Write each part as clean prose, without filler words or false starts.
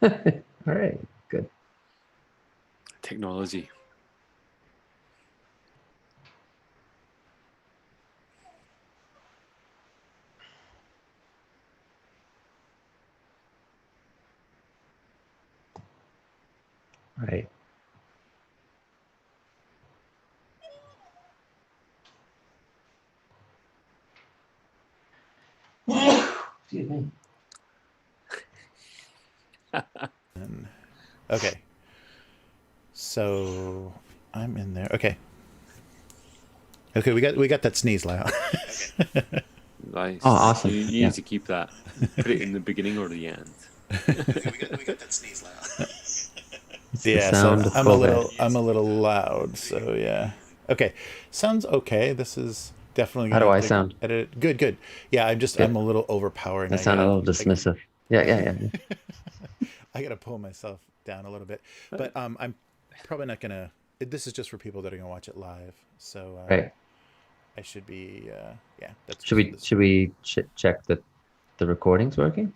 All right, good. Technology. All right. Excuse me. Okay. So I'm in there. Okay. Okay, we got that sneeze, Lyle. Nice. Oh, awesome. You Yeah. need to keep that. Put it in the beginning or the end. we got that sneeze, Lyle. It's the Yeah, so sound of COVID. I'm a little loud, so yeah. Okay. Sounds okay. This is definitely How gonna do have I to sound? edit it. Good, good. Yeah, I'm Good. a little overpowering. I sound a little dismissive. Yeah. I gotta pull myself down a little bit. But I'm probably not gonna this is just for people that are gonna watch it live. So Right. I should be yeah, that's Should just we this. should we check that the recording's working?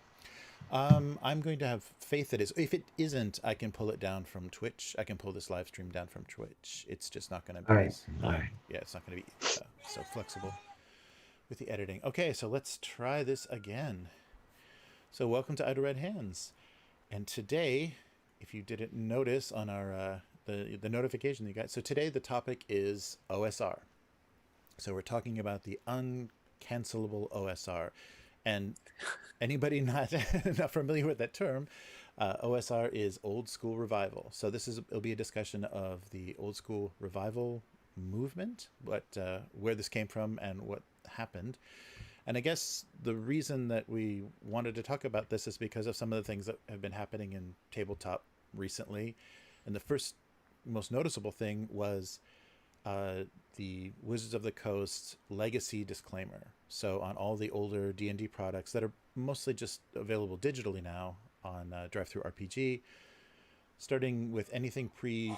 I'm going to have faith that is. If it isn't, I can pull it down from Twitch. I can pull this live stream down from Twitch. It's just not going to All be right. as All right. yeah, it's not going to be so flexible with the editing. Okay, so let's try this again. So welcome to Idle Red Hands, and today, if you didn't notice on our the notification you got, so today the topic is OSR. So we're talking about the uncancelable OSR. And anybody not not familiar with that term, OSR is Old School Revival. So it'll be a discussion of the Old School Revival movement, where this came from and what happened. And I guess the reason that we wanted to talk about this is because of some of the things that have been happening in tabletop recently. And the first most noticeable thing was the Wizards of the Coast legacy disclaimer. So on all the older D&D products that are mostly just available digitally now on DriveThruRPG, starting with anything pre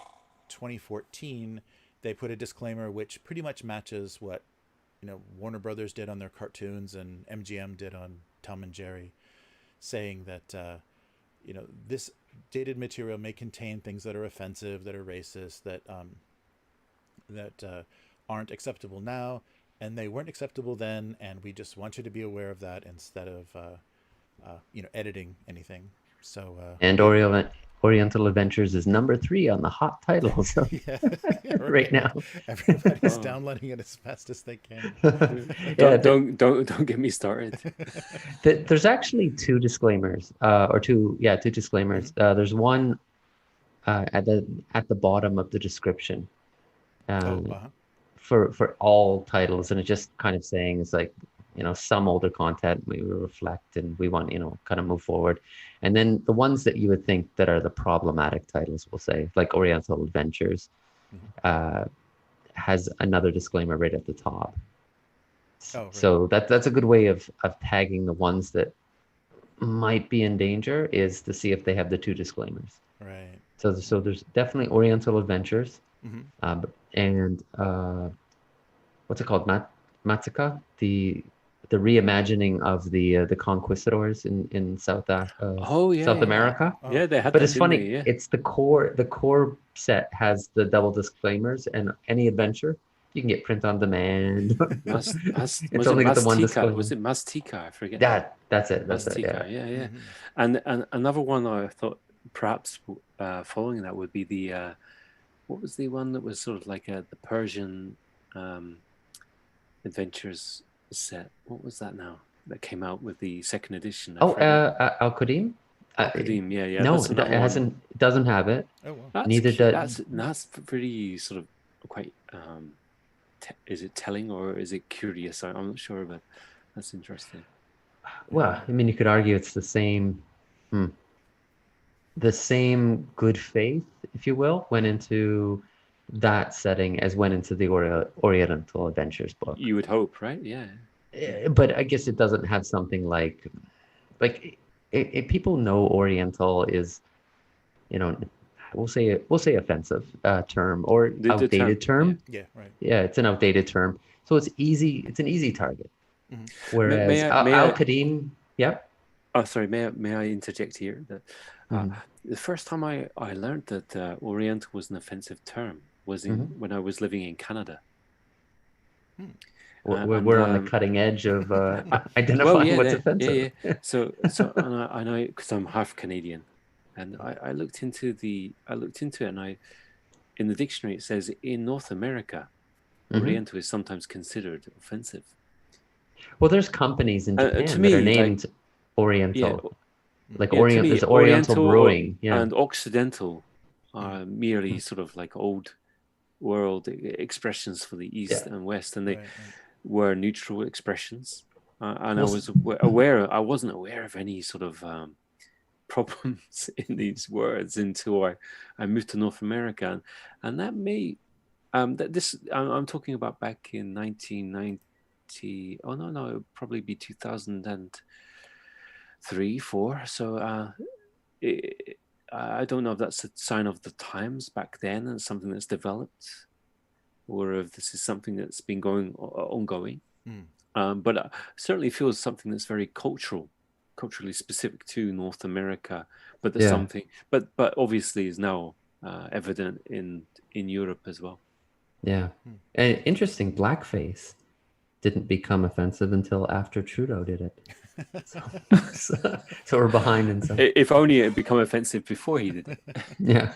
2014, they put a disclaimer which pretty much matches what Warner Brothers did on their cartoons and MGM did on Tom and Jerry, saying that this dated material may contain things that are offensive, that are racist, that aren't acceptable now, and they weren't acceptable then, and we just want you to be aware of that instead of editing anything. So And Oriental Adventures is number 3 on the hot titles yeah, right now. Everybody's downloading it as fast as they can. Yeah, don't get me started. There's actually two disclaimers, two disclaimers. Mm-hmm. There's one at the bottom of the description for all titles, and it's just kind of saying it's like some older content we will reflect and we want kind of move forward, and then the ones that you would think that are the problematic titles, we'll say, like Oriental Adventures, has another disclaimer right at the top. Oh, right. So that's a good way of tagging the ones that might be in danger, is to see if they have the two disclaimers. Right. So there's definitely Oriental Adventures, and what's it called? Matsuka, the reimagining of the conquistadors in South America. Oh. Yeah, they had. But it's funny. It's the core set has the double disclaimers, and any adventure you can get print on demand. It's only got the one disclaimer. Was it Mastika? I forget. That's it. Mastika. Yeah. And another one I thought perhaps following that would be the what was the one that was sort of like the Persian adventures set? What was that now that came out with the second edition? Al-Qadim. Al-Qadim, yeah. No, it doesn't have it. Oh, wow. Neither does. That's pretty sort of quite. Is it telling or is it curious? I'm not sure, but that's interesting. Well, I mean, you could argue it's the same. The same good faith, if you will, went into that setting as went into the Oriental Adventures book. You would hope, right? Yeah. But I guess it doesn't have something like if people know Oriental is, we'll say offensive term or outdated term. Yeah, right. Yeah, it's an outdated term, so it's easy. It's an easy target. Whereas may I, Al-Qadim, yeah. Oh, sorry. May I interject here? The first time I learned that Oriental was an offensive term was when I was living in Canada. We're on the cutting edge of identifying what's offensive. Yeah. So I know because I'm half Canadian, and I looked into it, and in the dictionary it says in North America, Oriental is sometimes considered offensive. Well, there's companies in Japan to that me, are named Oriental. To me, there's Oriental Brewing. And Occidental are merely sort of like old world expressions for the East and West, and they were neutral expressions. And I was aware. I wasn't aware of any sort of problems in these words until I moved to North America, and that may I'm talking about back in 1990. Oh no, it would probably be 2003, 4. So I don't know if that's a sign of the times back then and something that's developed, or if this is something that's been ongoing. But certainly feels something that's very culturally specific to North America. But there's something, but obviously is now evident in Europe as well. Yeah, and interesting. Blackface didn't become offensive until after Trudeau did it. So we're behind in some. If only it had become offensive before he did it. Yeah.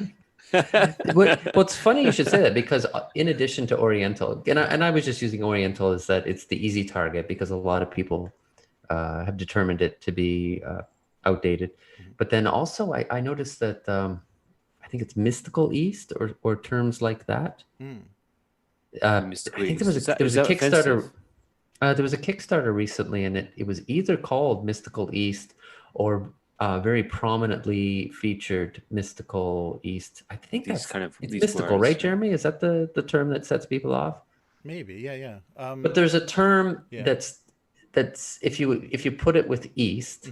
Well, it's funny you should say that, because in addition to Oriental, and I was just using Oriental as that it's the easy target because a lot of people have determined it to be outdated. But then also I noticed that I think it's Mystical East or terms like that. I think there was a Kickstarter. There was a Kickstarter recently, and it was either called Mystical East or very prominently featured Mystical East. I think it's mystical, right, Jeremy? Is that the term that sets people off? Maybe, yeah. But there's a term that's if you put it with East,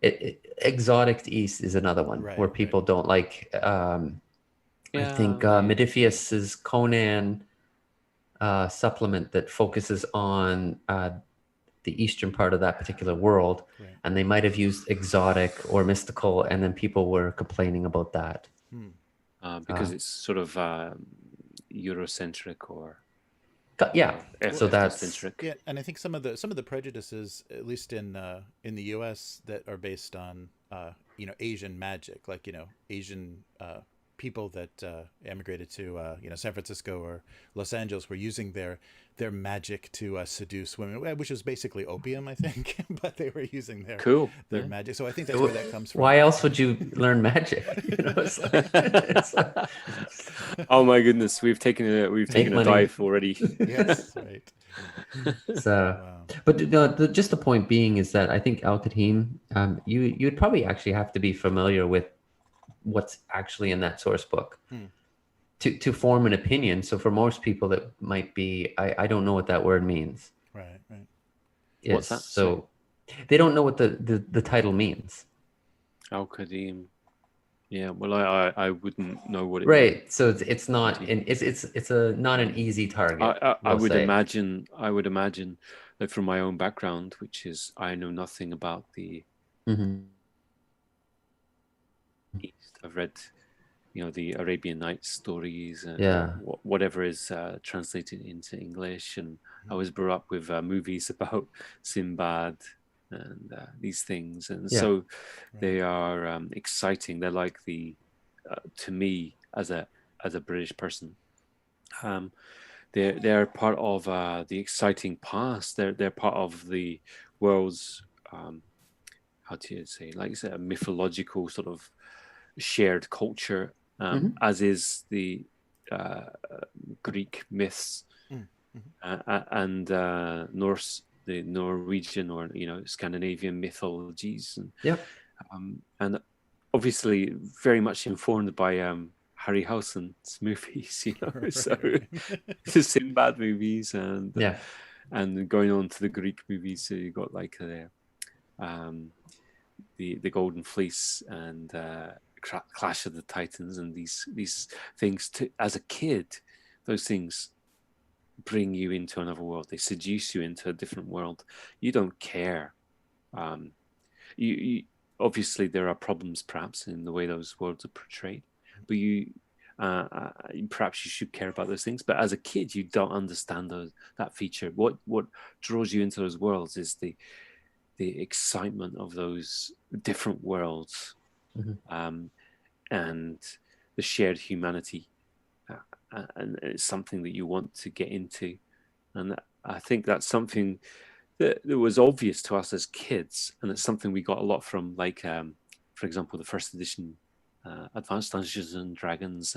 exotic East is another one where people don't like. I think Modiphius's Conan supplement that focuses on the eastern part of that particular world, and they might have used exotic or mystical, and then people were complaining about that because it's sort of Eurocentric or so that's centric. And I think some of the prejudices, at least in the U.S., that are based on Asian magic, like Asian people that emigrated to San Francisco or Los Angeles were using their magic to seduce women, which was basically opium, I think. But they were using their magic. So I think that's where that comes from. Why else would you learn magic? Oh my goodness, we've taken a dive already. Yes, right. So, but just the point being is that I think Al-Qadim, you'd probably actually have to be familiar with what's actually in that source book to form an opinion. So for most people that might be, I don't know what that word means. Right. Yes. What's that? So they don't know what the title means. Al-Qadim. Yeah, well, I wouldn't know what it means. Means. So it's not it's not an easy target. I would imagine that from my own background, which is I know nothing about the East. I've read, the Arabian Nights stories and whatever is translated into English, and I was brought up with movies about Sinbad and these things, and so they are exciting. They're like to me as a British person, they're part of the exciting past. They're part of the world's how do you say, like a mythological sort of shared culture, as is the Greek myths and Norse, the Norwegian or Scandinavian mythologies, and obviously very much informed by Harryhausen's movies, so the Sinbad movies and going on to the Greek movies. So you got like the Golden Fleece and Clash of the Titans and these things. As a kid, those things bring you into another world. They seduce you into a different world. You don't care. You obviously there are problems perhaps in the way those worlds are portrayed, but you perhaps you should care about those things. But as a kid, you don't understand that feature. What draws you into those worlds is the excitement of those different worlds, and the shared humanity, and it's something that you want to get into. And I think that's something that was obvious to us as kids, and it's something we got a lot from, like, for example, the first edition Advanced Dungeons and Dragons,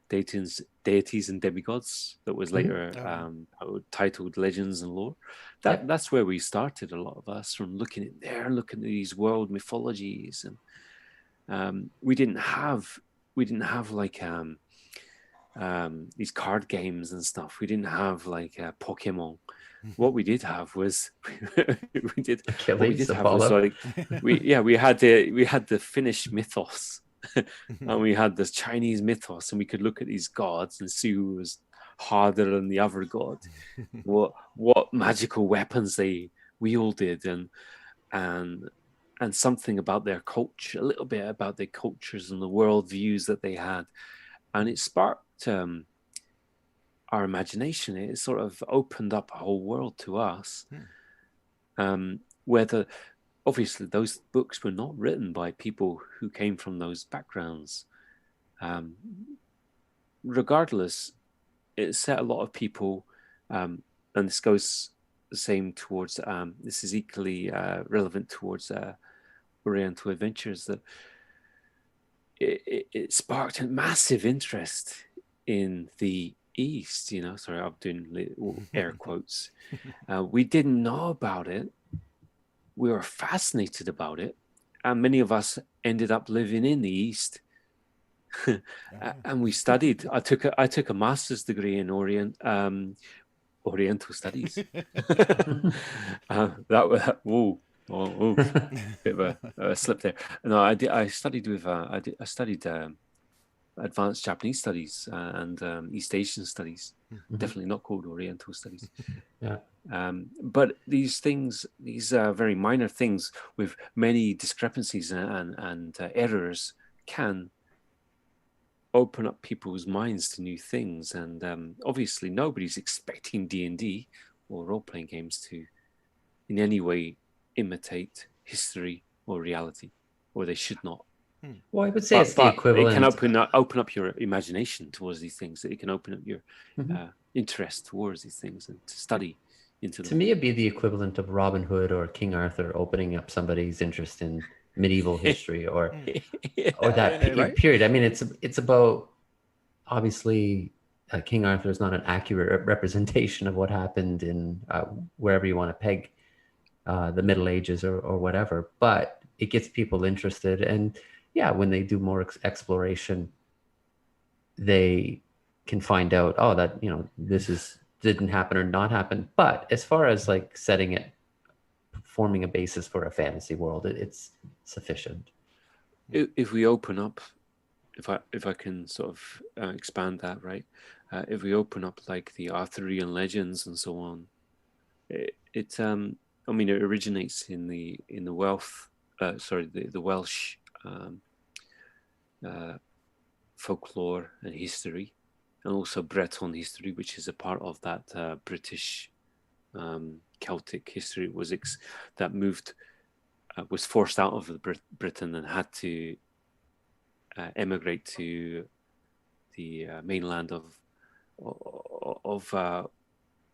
Deities and Demigods, that was later titled Legends and Lore. That's where we started, a lot of us, from looking at these world mythologies, and we didn't have like these card games and stuff. We didn't have like Pokemon. What we did have was we had the Finnish mythos, and we had this Chinese mythos, and we could look at these gods and see who was harder than the other god, what magical weapons they wielded, and something about their culture, a little bit about their cultures and the world views that they had, and it sparked our imagination. It sort of opened up a whole world to us, whether obviously those books were not written by people who came from those backgrounds. Regardless, it set a lot of people, and this goes the same towards, this is equally relevant towards Oriental Adventures, that it sparked a massive interest in the East. Sorry, I'm doing air quotes. We didn't know about it. We were fascinated about it, and many of us ended up living in the East. And we studied. I took a master's degree in Oriental Studies. That was bit of a slip there. No, I studied with I studied advanced Japanese studies and East Asian studies. Definitely not called Oriental Studies. But these things, these very minor things with many discrepancies and errors, can open up people's minds to new things. And obviously nobody's expecting D&D or role-playing games to in any way imitate history or reality, or they should not. Well, I would say it's the equivalent. It can open up your imagination towards these things. It can open up your interest towards these things and to study into them. To me, it'd be the equivalent of Robin Hood or King Arthur opening up somebody's interest in medieval history or that right? period. I mean, it's about, obviously, King Arthur is not an accurate representation of what happened in wherever you want to peg the Middle Ages or whatever, but it gets people interested. And yeah, when they do more exploration, they can find out, oh, that, this didn't happen or not happen. But as far as like setting it, forming a basis for a fantasy world, it's sufficient. If we open up, if I can sort of expand that, right? If we open up like the Arthurian legends and so on, I mean, it originates in the the Welsh folklore and history, and also Breton history, which is a part of that British Celtic history. That moved, was forced out of Britain and had to emigrate to the mainland of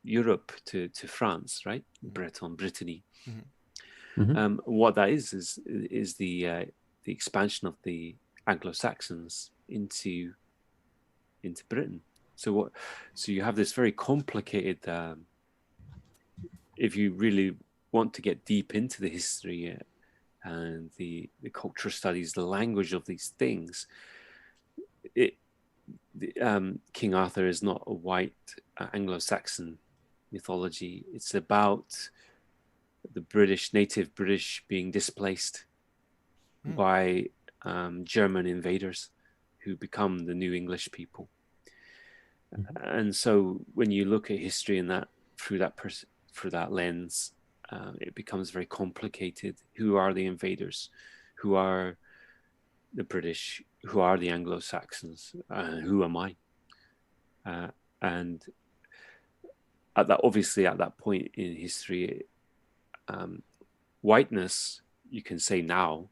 Europe, to France, right? Brittany. What that is the expansion of the Anglo-Saxons into Britain. So you have this very complicated. If you really want to get deep into the history and the cultural studies, the language of these things, King Arthur is not a white Anglo-Saxon mythology. It's about the native British being displaced by German invaders who become the new English people. And so when you look at history in that through that lens, it becomes very complicated. Who are the invaders? Who are the British? Who are the Anglo-Saxons? Who am I? And at that point in history, whiteness, you can say now,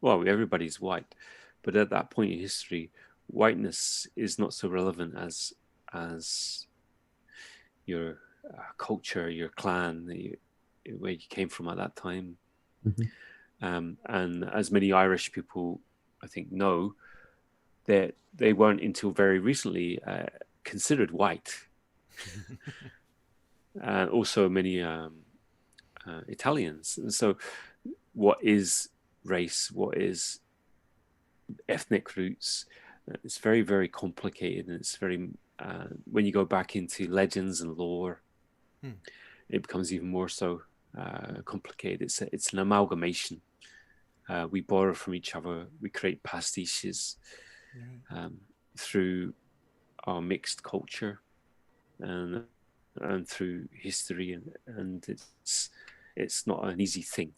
well, everybody's white, but at that point in history, whiteness is not so relevant as your culture, your clan, where you came from at that time. Mm-hmm. And as many Irish people, I think, know, that they weren't until very recently considered white. And also many Italians. And so what is race? What is ethnic roots? It's very, very complicated, and it's very when you go back into legends and lore, it becomes even more so complicated. It's an amalgamation. We borrow from each other. We create pastiches through our mixed culture and through history, and it's not an easy thing.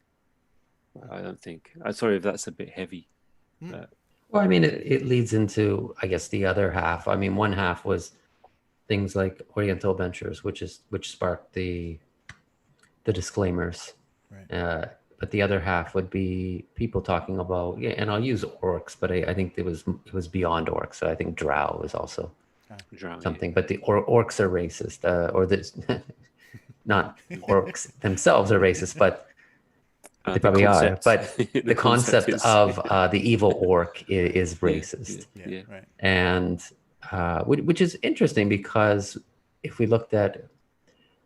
I don't think. I'm sorry if that's a bit heavy. Well, I mean, it leads into, I guess, the other half. I mean, one half was things like Oriental Adventures, which sparked the disclaimers. Right. But the other half would be people talking about, yeah, and I'll use orcs, but I think it was beyond orcs. So I think drow is also something. Yeah. But the orcs are racist, or this not orcs themselves are racist, but they probably are. But the concept of the evil orc is racist. Yeah. Right. And which is interesting, because if we looked at,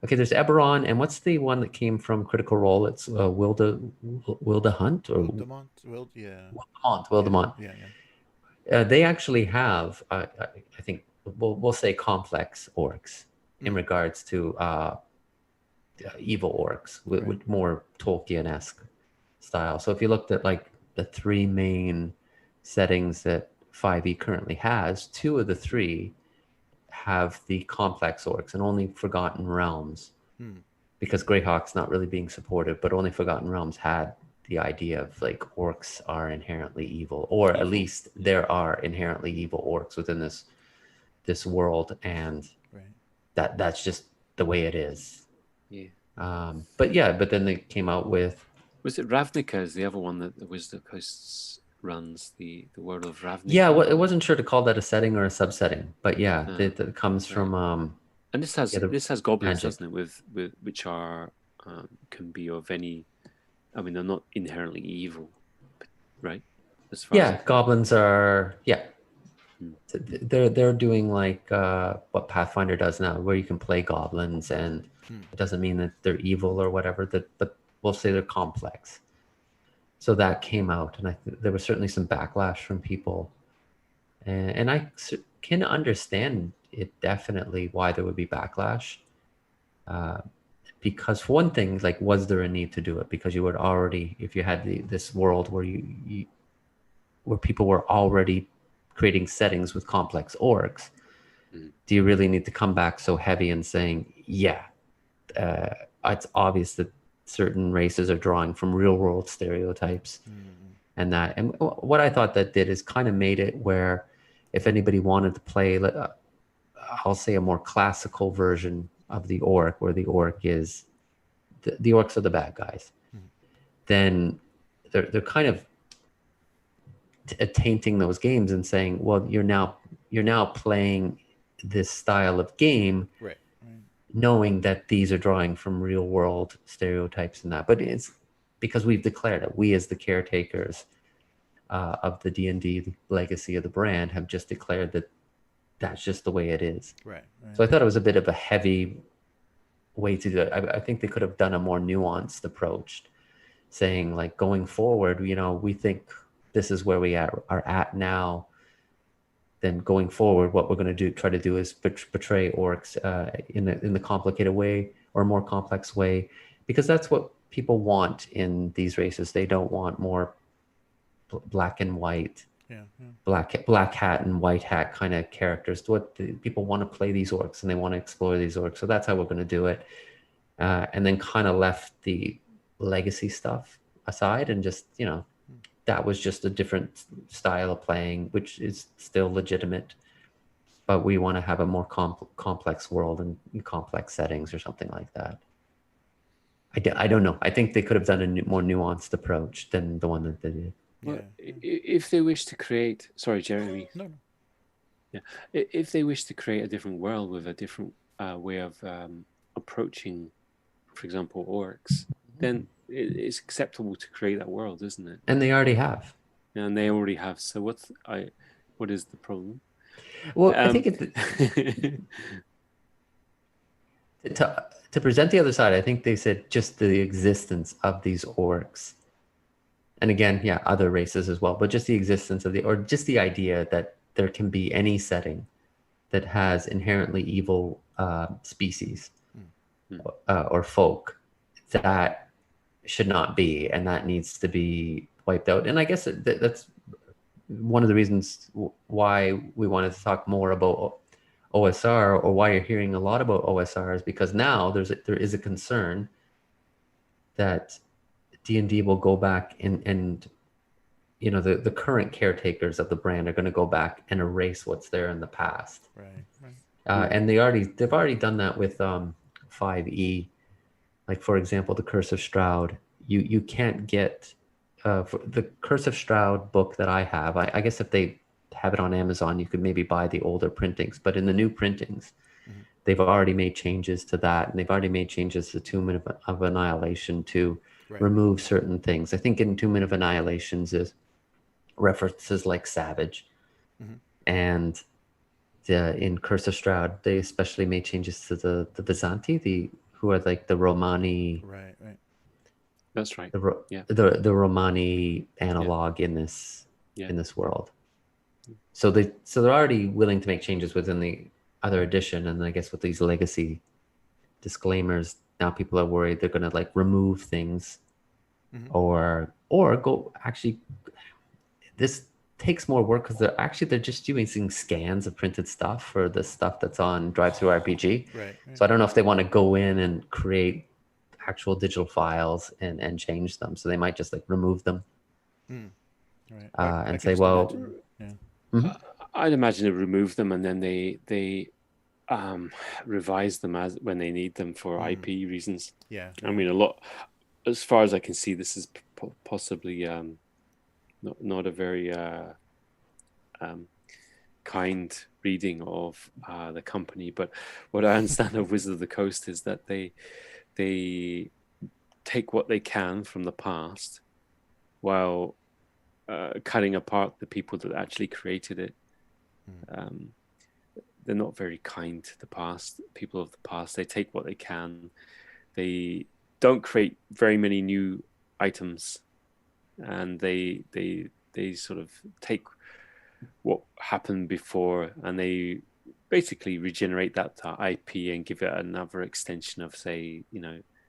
okay, there's Eberron, and what's the one that came from Critical Role? It's Wildemont or Wildemont. Yeah. They actually have, I think, we'll say complex orcs in regards to evil orcs with more Tolkien-esque style. So if you looked at like the three main settings that 5e currently has, 2 of the 3 have the complex orcs, and only Forgotten Realms, because Greyhawk's not really being supported, but only Forgotten Realms had the idea of like orcs are inherently evil, or at least there are inherently evil orcs within this world, and that's just the way it is. But then they came out with, was it Ravnica is the other one that the Wizard Coast runs, the world of Ravnica? Yeah, well, it wasn't sure to call that a setting or a subsetting, but yeah, that comes from and this has goblins, magic. Doesn't it, with which are can be of any, I mean, they're not inherently evil, right? As far as goblins are, they're doing like what Pathfinder does now, where you can play goblins, and it doesn't mean that they're evil or whatever, but we'll say they're complex. So that came out, and there was certainly some backlash from people, and I can understand it definitely why there would be backlash, because for one thing, like, was there a need to do it? Because you would already, if you had this world where where people were already creating settings with complex orcs, do you really need to come back so heavy and saying, it's obvious that certain races are drawing from real world stereotypes, and what I thought that did is kind of made it where if anybody wanted to play, I'll say a more classical version of the orc, where the orc is the orcs are the bad guys, then they're kind of tainting those games and saying, well, you're now playing this style of game, knowing that these are drawing from real world stereotypes and that. But it's because we've declared it. We, as the caretakers of the D&D legacy of the brand, have just declared that that's just the way it is. Right. So I thought it was a bit of a heavy way to do it. I think they could have done a more nuanced approach, saying like, going forward, we think this is where we are at now. Then going forward, what we're going to try to do is portray orcs in the complicated way, or more complex way, because that's what people want in these races. They don't want more black and white, black hat and white hat kind of characters. People want to play these orcs, and they want to explore these orcs. So that's how we're going to do it. and then kind of left the legacy stuff aside, and just, that was just a different style of playing, which is still legitimate, but we want to have a more complex world and complex settings or something like that. I don't know. I think they could have done a more nuanced approach than the one that they did. Well, if they wish to create, sorry, Jeremy. No. Yeah, if they wish to create a different world with a different way of approaching, for example, orcs, then it's acceptable to create that world, isn't it? And they already have. And they already have. So what is the problem? Well, I think to present the other side, I think they said just the existence of these orcs. And again, yeah, other races as well, but just the existence of or just the idea that there can be any setting that has inherently evil species or folk that should not be, and that needs to be wiped out. And I guess that's one of the reasons why we wanted to talk more about OSR, or why you're hearing a lot about OSR, is because now there is a concern that D&D will go back and the current caretakers of the brand are going to go back and erase what's there in the past. Right. And they've already done that with 5e. Like, for example, the Curse of Strahd. You can't get for the Curse of Strahd book that I have. I guess if they have it on Amazon, you could maybe buy the older printings. But in the new printings, they've already made changes to that, and they've already made changes to Tomb of Annihilation to remove certain things. I think in Tomb of Annihilations is references like savage, and in Curse of Strahd, they especially made changes to the Byzanti, who are like the Romani. Right. That's right. The Romani analog in this world. So they're already willing to make changes within the other edition, and I guess with these legacy disclaimers, now people are worried they're going to like remove things, or go actually. This takes more work because they're just doing scans of printed stuff for the stuff that's on Drive-Thru-RPG. Right. So I don't know if they want to go in and create actual digital files and change them. So they might just like remove them and say, well, I'd imagine they remove them and then they revise them when they need them for IP reasons. Yeah. I mean, a lot, as far as I can see, this is possibly not a very kind reading of the company. But what I understand of Wizard of the Coast is that they take what they can from the past while cutting apart the people that actually created it. They're not very kind to the past, people of the past. They take what they can. They don't create very many new items, and they sort of take what happened before and they basically regenerate that IP and give it another extension of, say,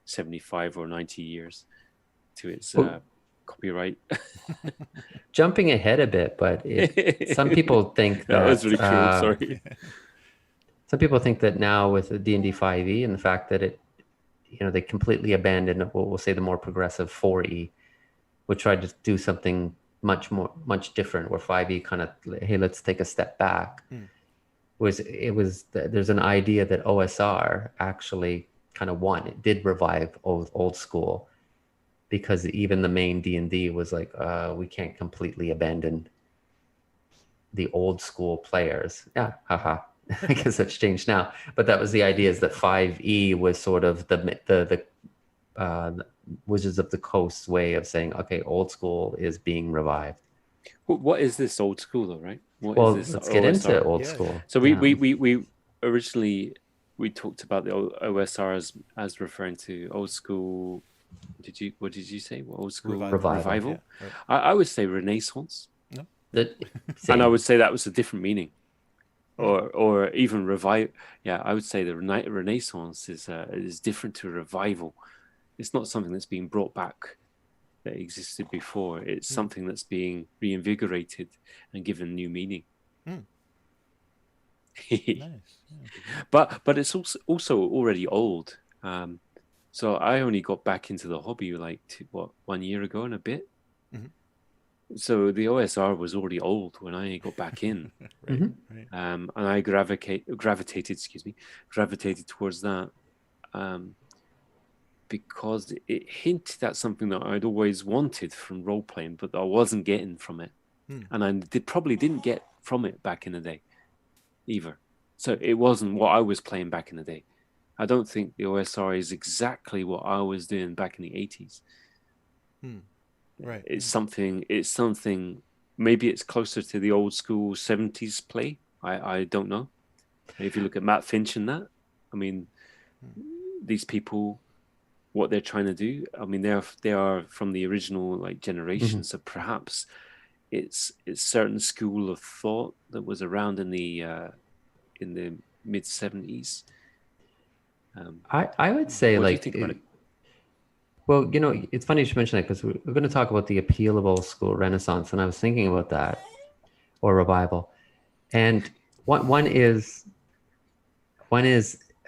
75 or 90 years to its copyright. Jumping ahead a bit, but some people think that was really cruel. Sorry. Some people think that now with the D&D 5e and the fact that they completely abandoned, we'll say, the more progressive 4e, which tried to do something much different, where 5e kind of, hey, let's take a step back. There's an idea that OSR actually kind of won. It did revive old school, because even the main D&D was like, we can't completely abandon the old school players. Yeah, haha. I guess that's changed now. But that was the idea, is that 5e was sort of the Wizards of the Coast way of saying, okay, old school is being revived. What is this old school, though, right? Let's get into old school. So we originally talked about the OSR as referring to old school. What did you say? Old school revival? Yeah, right. I would say Renaissance. No. And I would say that was a different meaning. Or even revive. Yeah, I would say the Renaissance is different to revival. It's not something that's being brought back that existed before. It's something that's being reinvigorated and given new meaning. Nice. Yeah. But it's also already old. So I only got back into the hobby like 1 year ago and a bit. So the OSR was already old when I got back in. Right. And I gravitated towards that because it hinted at something that I'd always wanted from role playing, but I wasn't getting from it, and I probably didn't get from it back in the day either. So it wasn't what I was playing back in the day. I don't think the OSR is exactly what I was doing back in the 80s. Right. It's something. Maybe it's closer to the old school 70s play. I don't know. If you look at Matt Finch and that, I mean, these people, what they're trying to do, I mean, they are from the original like generation. So perhaps it's certain school of thought that was around in the mid 70s. I would say, what do you like, think about it? well, it's funny you should mention that, because we're going to talk about the appeal of old school Renaissance, and I was thinking about that, or revival, and one is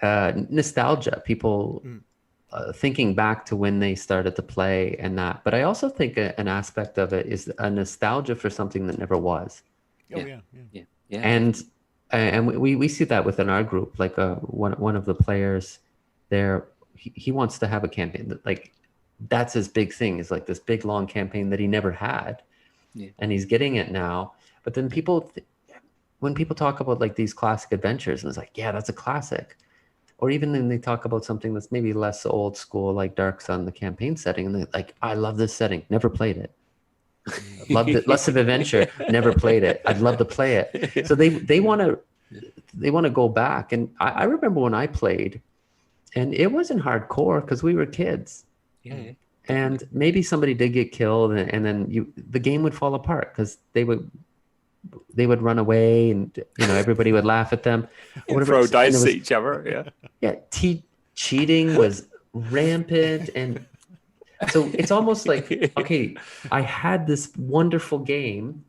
nostalgia. People thinking back to when they started to play and that. But I also think an aspect of it is a nostalgia for something that never was. Yeah. And we see that within our group. Like one of the players there, he wants to have a campaign that, like, that's his big thing, is like this big long campaign that he never had, and he's getting it now. But then when people talk about like these classic adventures, and it's like, yeah, that's a classic. Or even when they talk about something that's maybe less old school, like Dark Sun, the campaign setting, and they're like, I love this setting, never played it. Loved it. Less of adventure, never played it. I'd love to play it. So they want to go back. And I remember when I played, and it wasn't hardcore because we were kids. And maybe somebody did get killed, and then the game would fall apart because they would run away, and everybody would laugh at them. Or throw dice at each other. Cheating was rampant, and so it's almost like, okay, I had this wonderful game,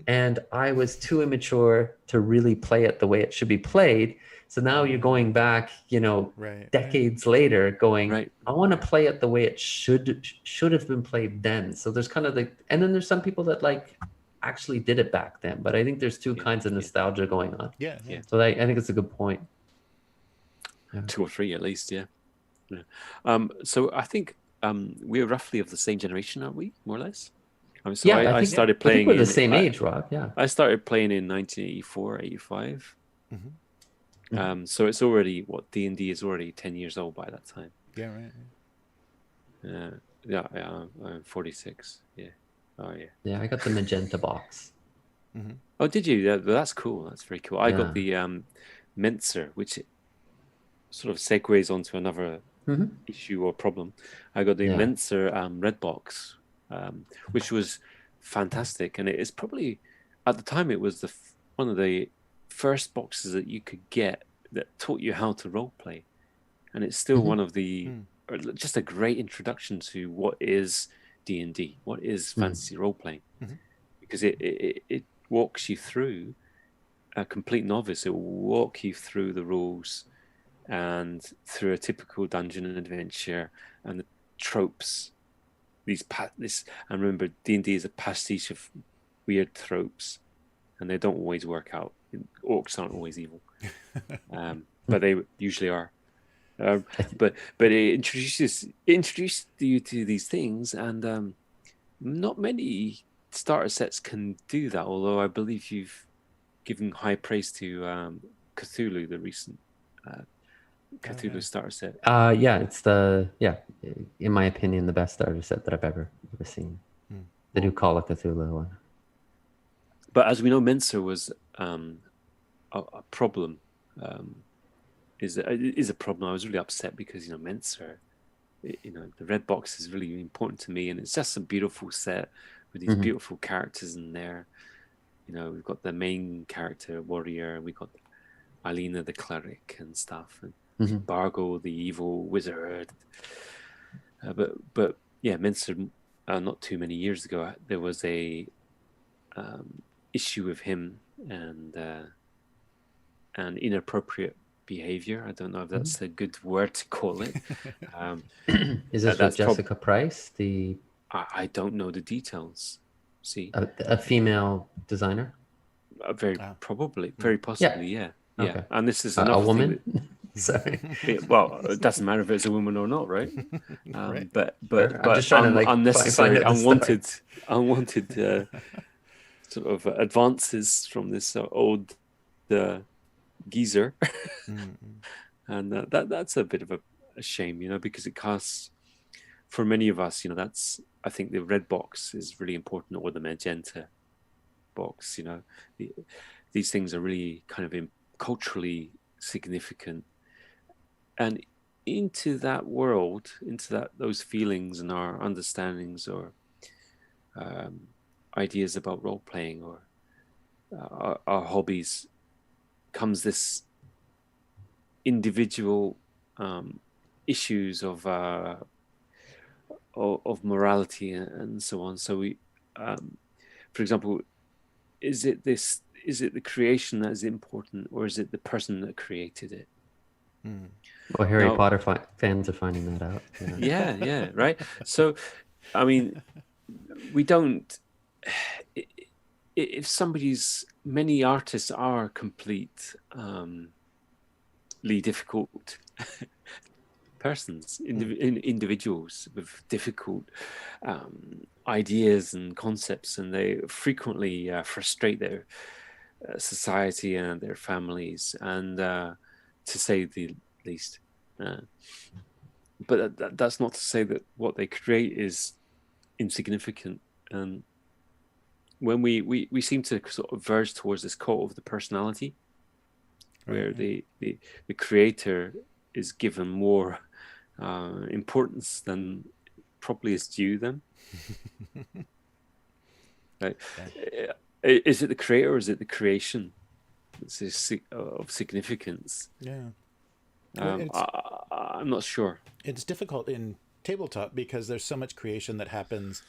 and I was too immature to really play it the way it should be played. So now you're going back, decades later, going, I want to play it the way it should have been played then. So there's kind of and then there's some people that like actually did it back then. But I think there's two kinds of nostalgia going on. So I think it's a good point. 2 or 3 at least, so I think we're roughly of the same generation, aren't we? More or less. So I started playing. I think we're the same age, Rob. Yeah. I started playing in 1984, 85. So it's already D&D is already 10 years old by that time. I'm 46. I got the magenta box. Oh, did you? That's cool. That's very cool. I got the Menser, which sort of segues onto another issue or problem. I got the Menser red box, which was fantastic, and it is probably, at the time, it was one of the first boxes that you could get that taught you how to role play, and it's still one of the just a great introduction to what is D&D, what is fantasy role playing, because it walks you through. A complete novice, it will walk you through the rules and through a typical dungeon and adventure and the tropes. And remember, D&D is a pastiche of weird tropes, and they don't always work out. Orcs aren't always evil, but they usually are. But it introduced you to these things, and not many starter sets can do that. Although I believe you've given high praise to Cthulhu, the recent Cthulhu starter set. It's in my opinion, the best starter set that I've ever seen. The new Call of Cthulhu one. But as we know, Menser was a problem. Is a problem. I was really upset because Menser, the red box is really important to me, and it's just a beautiful set with these beautiful characters in there. We've got the main character warrior, we got Alina the cleric and stuff, and Bargo the evil wizard. But Menser, not too many years ago, there was a issue of him and inappropriate behavior. I don't know if that's a good word to call it. Is this with Jessica Price, the? I don't know the details. See, a female designer? Very probably, very possibly, yeah. Okay. And this is a woman. Sorry. Well, it doesn't matter if it's a woman or not, right? Right. But I'm just trying to like unnecessary, find unwanted sort of advances from this old geezer, and that's a bit of a shame, you know, because it casts, for many of us, you know, that's, I think the red box is really important, or the magenta box, you know, these things are really kind of culturally significant, and into that world, into those feelings and our understandings or ideas about role playing or our hobbies comes this individual issues of morality and so on. So we, for example, is it the creation that is important, or is it the person that created it? Well, Harry Potter fans are finding that out. Yeah, right. So, I mean, we don't. If many artists are completely difficult persons, individuals with difficult ideas and concepts, and they frequently frustrate their society and their families, and to say the least. But that's not to say that what they create is insignificant. And when we seem to sort of verge towards this cult of the personality, where the creator is given more importance than probably is due them. Right? Is it the creator, or is it the creation that's of significance? Yeah. I'm not sure. It's difficult in tabletop because there's so much creation that happens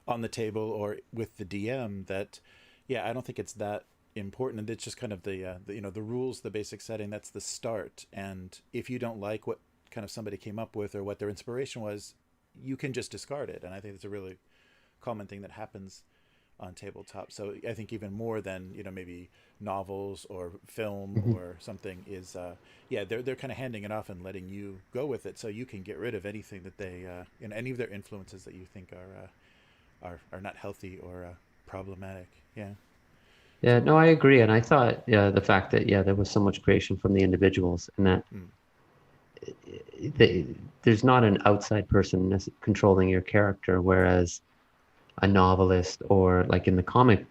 on the table or with the DM that, I don't think it's that important. And it's just kind of the rules, the basic setting, that's the start. And if you don't like what kind of somebody came up with or what their inspiration was, you can just discard it. And I think it's a really common thing that happens on tabletop. So I think even more than, maybe novels or film or something is, they're kind of handing it off and letting you go with it. So you can get rid of anything that they, any of their influences that you think are not healthy or problematic. Yeah. Yeah, no, I agree. And I thought, the fact that, there was so much creation from the individuals, and that there's not an outside person controlling your character, whereas a novelist, or like in the comic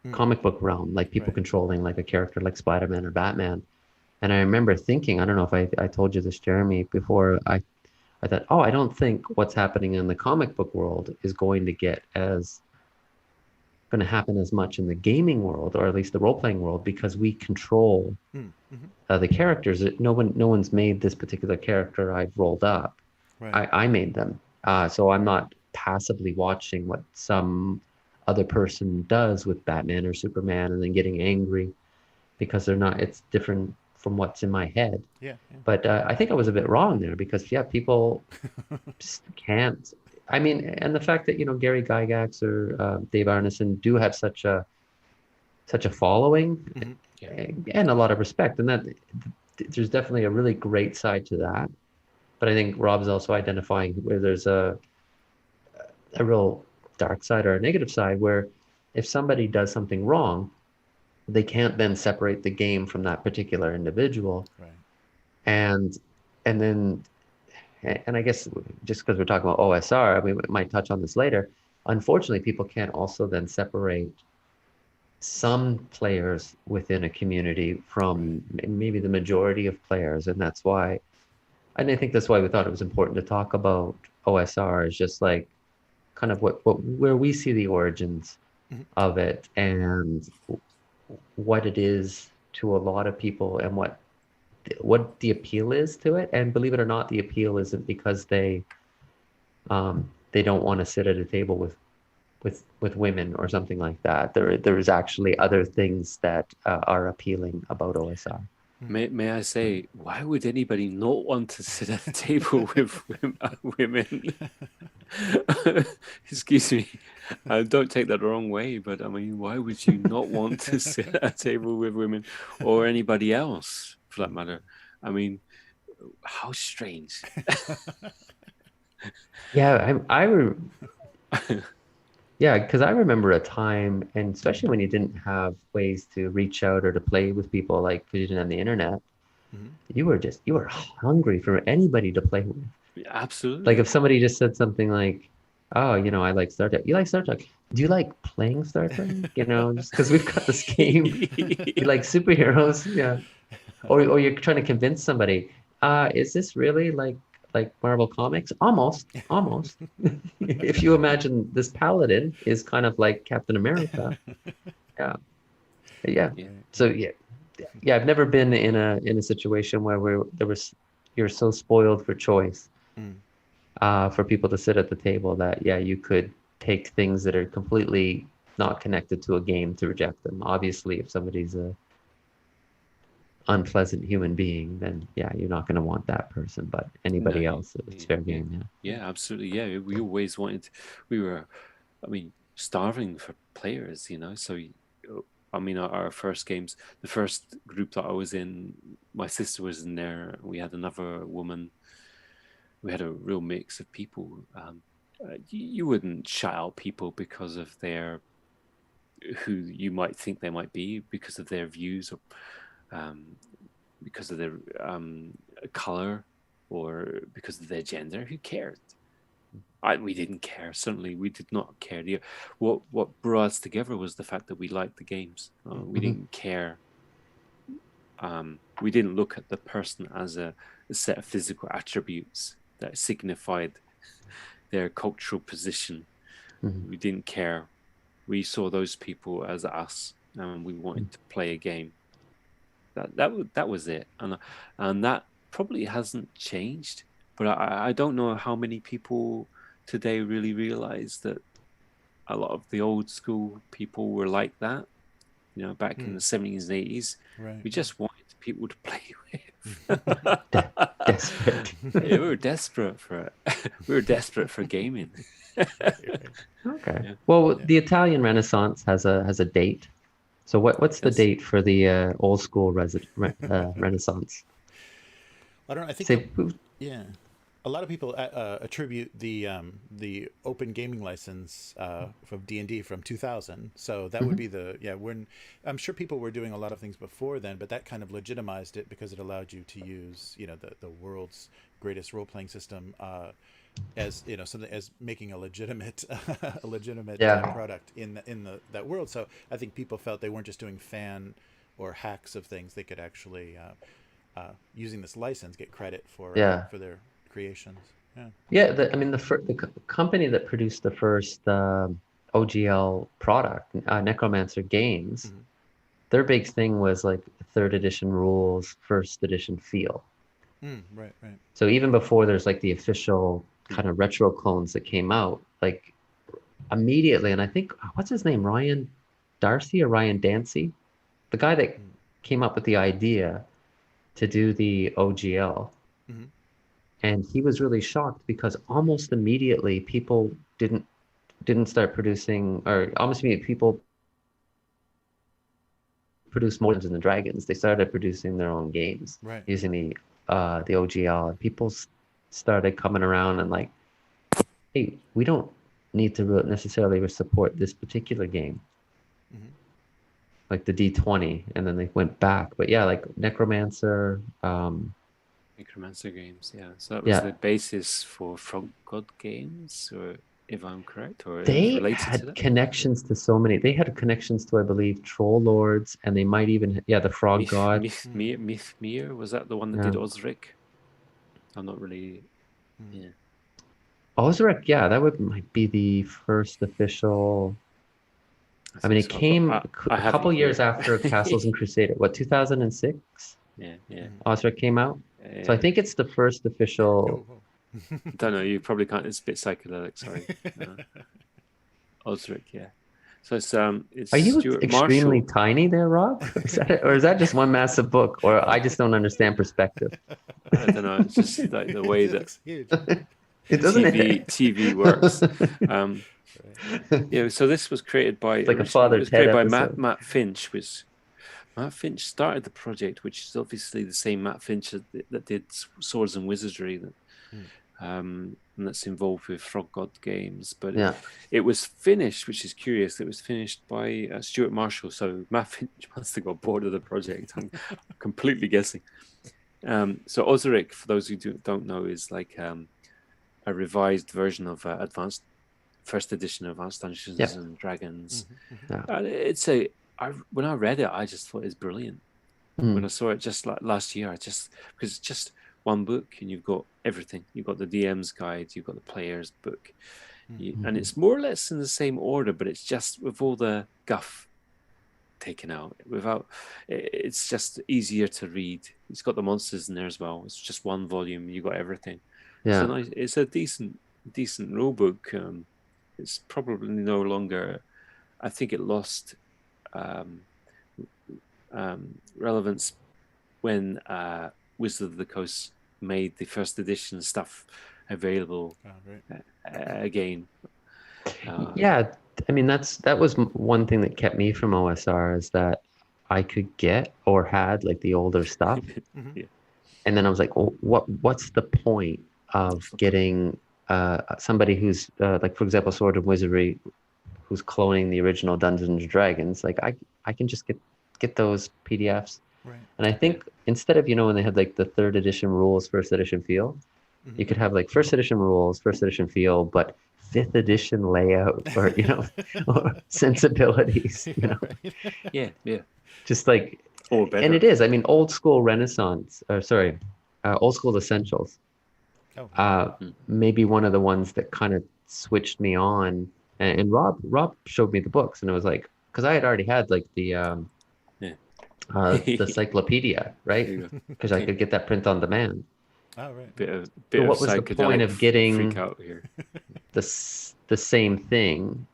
book realm, like people controlling like a character like Spider-Man or Batman. And I remember thinking, I don't know if I told you this, Jeremy, before, I thought, I don't think what's happening in the comic book world is going to happen as much in the gaming world, or at least the role-playing world, because we control the characters. No one's made this particular character I've rolled up. Right. I made them. So I'm not passively watching what some other person does with Batman or Superman and then getting angry because it's different from what's in my head. Yeah. But I think I was a bit wrong there, because people just can't. I mean, and the fact that Gary Gygax or Dave Arneson do have such a following and a lot of respect, and that there's definitely a really great side to that. But I think Rob's also identifying where there's a real dark side or a negative side, where if somebody does something wrong, they can't then separate the game from that particular individual. Right. And I guess just because we're talking about OSR, we might touch on this later. Unfortunately, people can't also then separate some players within a community from maybe the majority of players. And that's why, and I think that's why we thought it was important to talk about OSR, is just like kind of where we see the origins of it, and what it is to a lot of people, and what the appeal is to it. And believe it or not, the appeal isn't because they don't want to sit at a table with women or something like that. There is actually other things that are appealing about OSR. May I say, why would anybody not want to sit at a table with women? Excuse me, don't take that the wrong way, but I mean, why would you not want to sit at a table with women or anybody else for that matter? I mean, how strange. Yeah, yeah, because I remember a time, and especially when you didn't have ways to reach out or to play with people, like because you didn't have the internet, you were hungry for anybody to play with. Absolutely. Like if somebody just said something like, "Oh, I like Star Trek." You like Star Trek? Do you like playing Star Trek? Just because we've got this game. You like superheroes? Yeah. Or you're trying to convince somebody, is this really like Marvel Comics? Almost, almost. If you imagine this paladin is kind of like Captain America. Yeah. Yeah. Yeah. So yeah, I've never been in a situation where you're so spoiled for choice, for people to sit at the table that you could take things that are completely not connected to a game to reject them. Obviously, if somebody's a unpleasant human being, then you're not going to want that person, but anybody else, it's fair game. Yeah, absolutely. Yeah, we always wanted, we were, I mean, starving for players, so I mean, our first games, the first group that I was in, my sister was in there, we had another woman, we had a real mix of people. You wouldn't shut out people because of who you might think they might be, because of their views, or because of their color, or because of their gender. Who cared? We didn't care. Certainly, we did not care. What brought us together was the fact that we liked the games. We didn't care. We didn't look at the person as a set of physical attributes that signified their cultural position. We didn't care. We saw those people as us, and we wanted to play a game. That was it, and that probably hasn't changed. But I don't know how many people today really realize that a lot of the old school people were like that. Back in the 70s and 80s, we just wanted people to play with. Desperate. Yeah, we were desperate for it. We were desperate for gaming. Okay. Yeah. Well, the Italian Renaissance has a date. So what's the date for the old school Renaissance? I don't know. I think a lot of people attribute the open gaming license from D&D from 2000. So that would be when I'm sure people were doing a lot of things before then, but that kind of legitimized it because it allowed you to use the world's greatest role playing system as something, as making a legitimate product in that world. So I think people felt they weren't just doing fan or hacks of things; they could actually using this license get credit for their creations. The company that produced the first OGL product, Necromancer Games, their big thing was like 3rd edition rules, 1st edition feel. Right. So even before there's like the official kind of retro clones that came out, like immediately, and I think, what's his name, Ryan Darcy or Ryan Dancy, the guy that came up with the idea to do the OGL. And he was really shocked because almost immediately people didn't start producing, or almost immediately people produced more Dungeons and Dragons. They started producing their own games using the OGL, and people started coming around and like, hey, we don't need to necessarily support this particular game, like the D20, and then they went back. But like Necromancer. Necromancer Games, so that was the basis for Frog God Games, or if I'm correct, or they related had to that? connections to so many. They had connections to, I believe, Troll Lords, and they might even the Frog God. Mythmere, was that the one that did Osric? I'm not really. Osric, that might be the first official. I mean, it came a couple years after Castles and Crusader. What, 2006? Yeah. Osric came out. So I think it's the first official. Don't know. You probably can't. It's a bit psychedelic. Sorry. Osric, So it's Are you Stuart extremely Marshall. tiny there, Rob? Or is that just one massive book? Or I just don't understand perspective. I don't know. It's just like the way It that looks huge. It doesn't. TV works. So this was created by It's like a originally Father it was Ted created by episode. Matt Finch. Matt Finch started the project, which is obviously the same Matt Finch that did Swords and Wizardry, and that's involved with Frog God Games. But Yeah. it was finished, which is curious. It was finished by Stuart Marshall. So Matt Finch must have got bored of the project. I'm completely guessing. So Osric, for those who don't know, is like a revised version of advanced first edition of Advanced Dungeons and Dragons. Yeah. And when I read it, I just thought it was brilliant. Mm. When I saw it just like last year, because it's just one book and you've got everything. You've got the DM's guide, you've got the player's book, and it's more or less in the same order, but it's just with all the guff taken out. It's just easier to read. It's got the monsters in there as well. It's just one volume. You got everything. Yeah. It's a decent rule book. It's probably no longer. I think it lost relevance when Wizard of the Coast made the first edition stuff available again. Yeah, I mean that was one thing that kept me from OSR, is that I could get or had like the older stuff, Yeah. and then I was like, well, what's the point of getting somebody who's like, for example, Sword of Wizardry, who's cloning the original Dungeons and Dragons? Like I can just get those PDFs. Right. And I think instead of, when they had like the third edition rules, first edition feel, you could have like first edition rules, first edition feel, but fifth edition layout, or or sensibilities, Yeah. just like, Or better. and it is, I mean, old school Renaissance, old school essentials. Maybe one of the ones that kind of switched me on, and Rob showed me the books, and it was like, because I had already had like the cyclopedia, right? Because I could get that print on demand. Oh, right. Bit of what was the point of getting freak out here? the same thing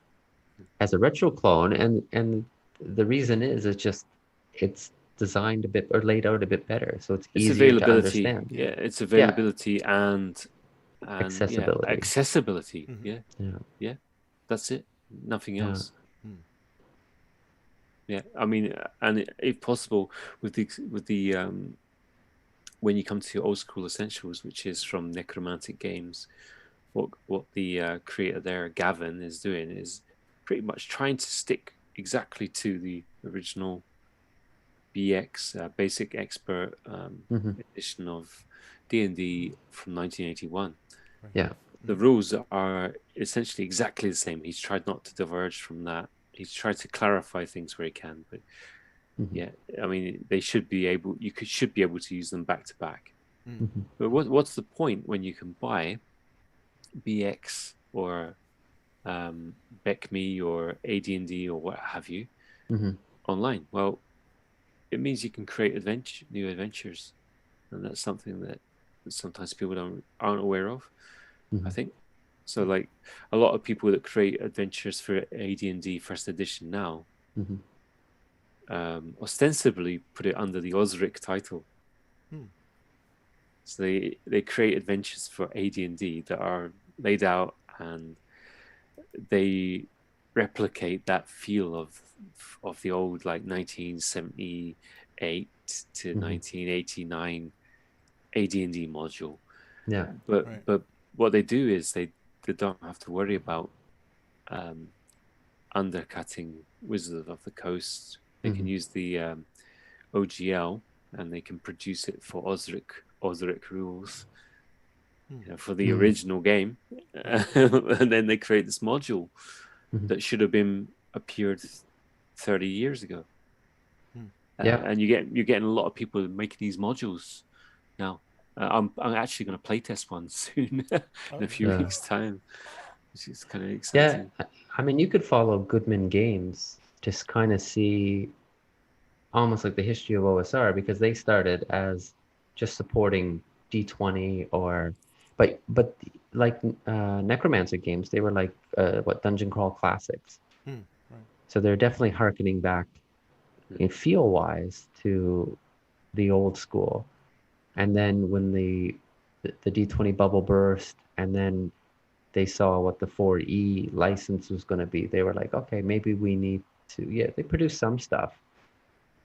as a retro clone? And the reason is it's designed a bit, or laid out a bit better, so it's easier to understand. Yeah, it's availability and accessibility. Yeah, accessibility. Mm-hmm. Yeah. That's it. Nothing else. Mm. Yeah, I mean, and if possible, with the when you come to Old School Essentials, which is from Necromantic Games, what the creator there, Gavin, is doing is pretty much trying to stick exactly to the original BX Basic Expert edition of D&D from 1981. Right. Yeah, the rules are essentially exactly the same. He's tried not to diverge from that. He's tried to clarify things where he can, but yeah, I mean, they should be able. Should be able to use them back to back. But what's the point when you can buy BX or BECME or AD&D or what have you online? Well, it means you can create new adventures, and that's something that sometimes people aren't aware of. I think so. Like a lot of people that create adventures for AD&D First Edition now, ostensibly put it under the Osric title. So they create adventures for AD&D that are laid out, and they replicate that feel of the old, like 1978 to 1989 AD&D module. Yeah, but what they do is they don't have to worry about undercutting Wizard of the Coast. They can use the OGL, and they can produce it for Osric rules, for the original game, and then they create this module that should have appeared 30 years ago. And you're getting a lot of people making these modules now. I'm actually going to playtest one soon in a few weeks' time, which is kind of exciting. Yeah, I mean, you could follow Goodman Games, just kind of see almost like the history of OSR, because they started as just supporting D20 but like Necromancer Games, they were like Dungeon Crawl Classics. Right. So they're definitely harkening back in feel wise to the old school. And then when the D20 bubble burst, and then they saw what the 4E license was going to be, they were like, okay, maybe we need to, yeah, they produced some stuff,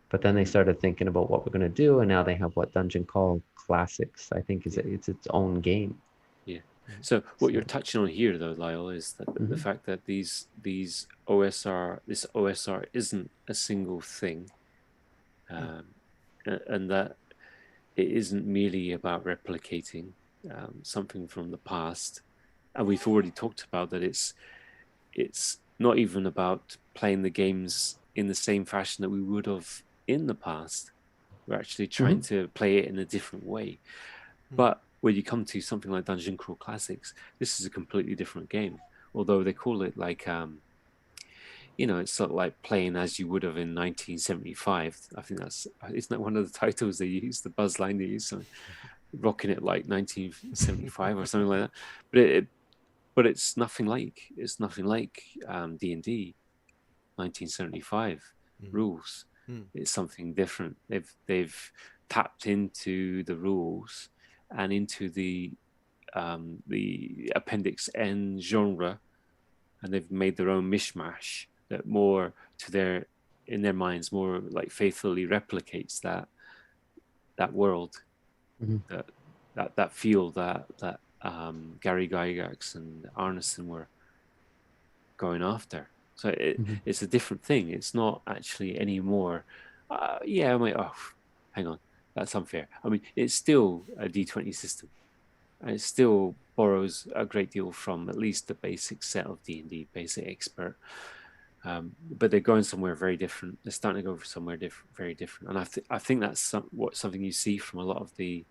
but then they started thinking about what we're going to do, and now they have what Dungeon Call Classics, I think, is it's its own game. Yeah. So what you're touching on here, though, Lyle, is that the fact that this OSR isn't a single thing, and that it isn't merely about replicating something from the past. And we've already talked about that it's not even about playing the games in the same fashion that we would have in the past. We're actually trying to play it in a different way. But when you come to something like Dungeon Crawl Classics, this is a completely different game. Although they call it like, it's sort of like playing as you would have in 1975. I think isn't that one of the titles they use, the buzz line they use, rocking it like 1975 or something like that. But it's nothing like D&D 1975 rules. It's something different. They've tapped into the rules and into the Appendix N genre, and they've made their own mishmash that more in their minds more like faithfully replicates that world, that feel that Gary Gygax and Arneson were going after. So it's a different thing. It's not actually anymore. Hang on, that's unfair. I mean, it's still a D20 system, and it still borrows a great deal from at least the basic set of D&D, basic expert. But they're going somewhere very different. They're starting to go somewhere very different. And I think that's something you see from a lot of the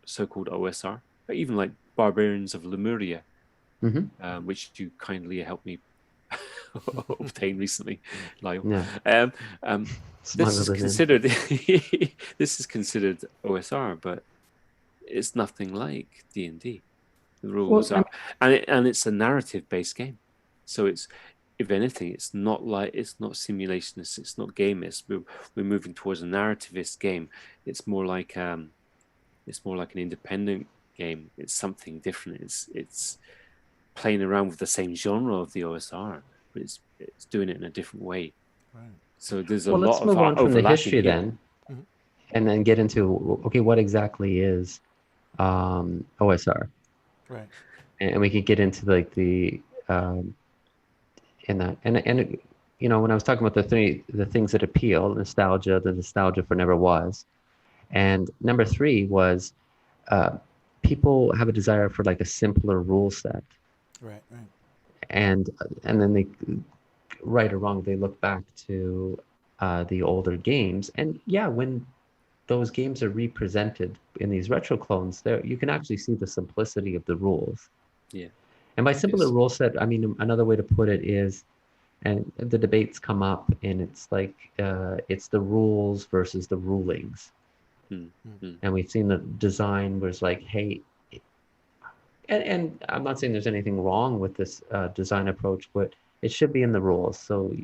so-called OSR, but even like Barbarians of Lemuria, which you kindly helped me obtain recently, Lyle. Yeah. This is considered this is considered OSR, but it's nothing like D&D. The rules are, and it's a narrative-based game, so it's, if anything, it's not simulationist, it's not gamist. We're moving towards a narrativist game. It's more like an independent game. It's something different. It's playing around with the same genre of the OSR, but it's doing it in a different way. Right. So there's a lot of let's move on from the history here. then, and then get into, okay, what exactly is OSR? Right. And we could get into like the in that, and when I was talking about the things that appeal, the nostalgia for never was, and number 3 was people have a desire for like a simpler rule set. Right. And then they, right or wrong, they look back to the older games, and when those games are represented in these retro clones, there you can actually see the simplicity of the rules. Yeah. And by simpler rule set, I mean, another way to put it is, and the debates come up, and it's like it's the rules versus the rulings. And we've seen the design was like, hey, and I'm not saying there's anything wrong with this design approach, but it should be in the rules. So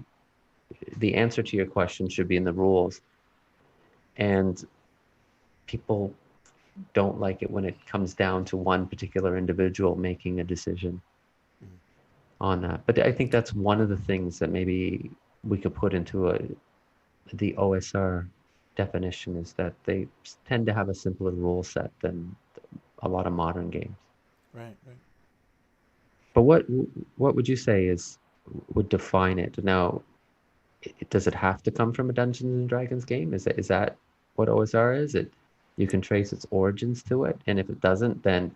the answer to your question should be in the rules. And people don't like it when it comes down to one particular individual making a decision on that. But I think that's one of the things that maybe we could put into the OSR definition, is that they tend to have a simpler rule set than a lot of modern games. Right. But what would you say would define it? Now, does it have to come from a Dungeons and Dragons game? Is that what OSR is? You can trace its origins to it, and if it doesn't, then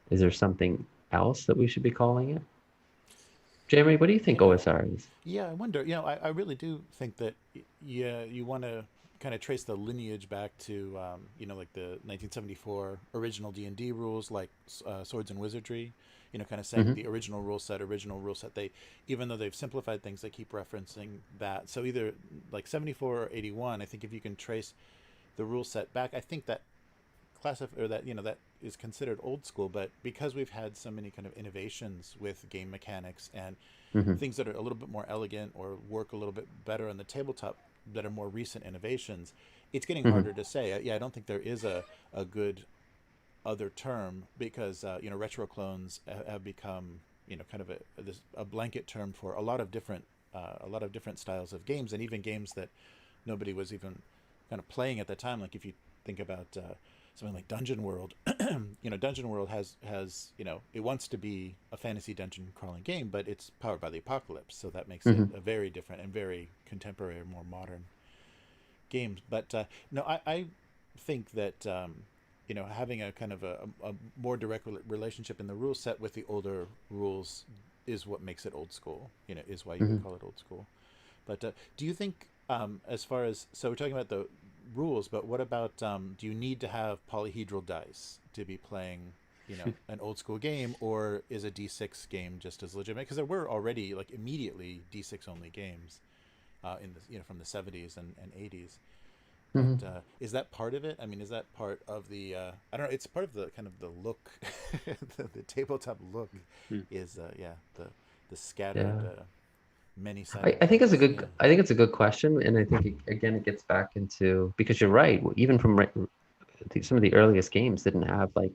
is there something else that we should be calling it? Jeremy, what do you think OSR is? Yeah, I wonder. I really do think that you want to kind of trace the lineage back to like the 1974 original D&D rules, like Swords and Wizardry. Kind of saying the original rule set. They, even though they've simplified things, they keep referencing that. So either like 74 or 81. I think if you can trace the rule set back, I think that or that that is considered old school, but because we've had so many kind of innovations with game mechanics and Hmm. things that are a little bit more elegant or work a little bit better on the tabletop that are more recent innovations, it's getting Hmm. harder to say. Yeah, I don't think there is a good other term, because retro clones have become kind of a blanket term for a lot of different styles of games, and even games that nobody was even kind of playing at the time. Like if you think about something like Dungeon World, Dungeon World has it wants to be a fantasy dungeon crawling game, but it's powered by the apocalypse, so that makes it Hmm. a very different and very contemporary, more modern games. But no, I think that having a kind of a more direct relationship in the rule set with the older rules is what makes it old school. Is why you Hmm. would call it old school. But do you think, as far as, so we're talking about the rules, but what about, do you need to have polyhedral dice to be playing, an old school game, or is a D6 game just as legitimate? Because there were already like immediately D6 only games in the from the 70s and 80s. Hmm. But is that part of it? I mean, is that part of the? I don't know. It's part of the kind of the look, the tabletop look. Mm. Is the scattered Yeah. many-sided I think it's a dice. good Yeah. I think it's a good question, and I think again it gets back into, because you're right. Even from some of the earliest games didn't have like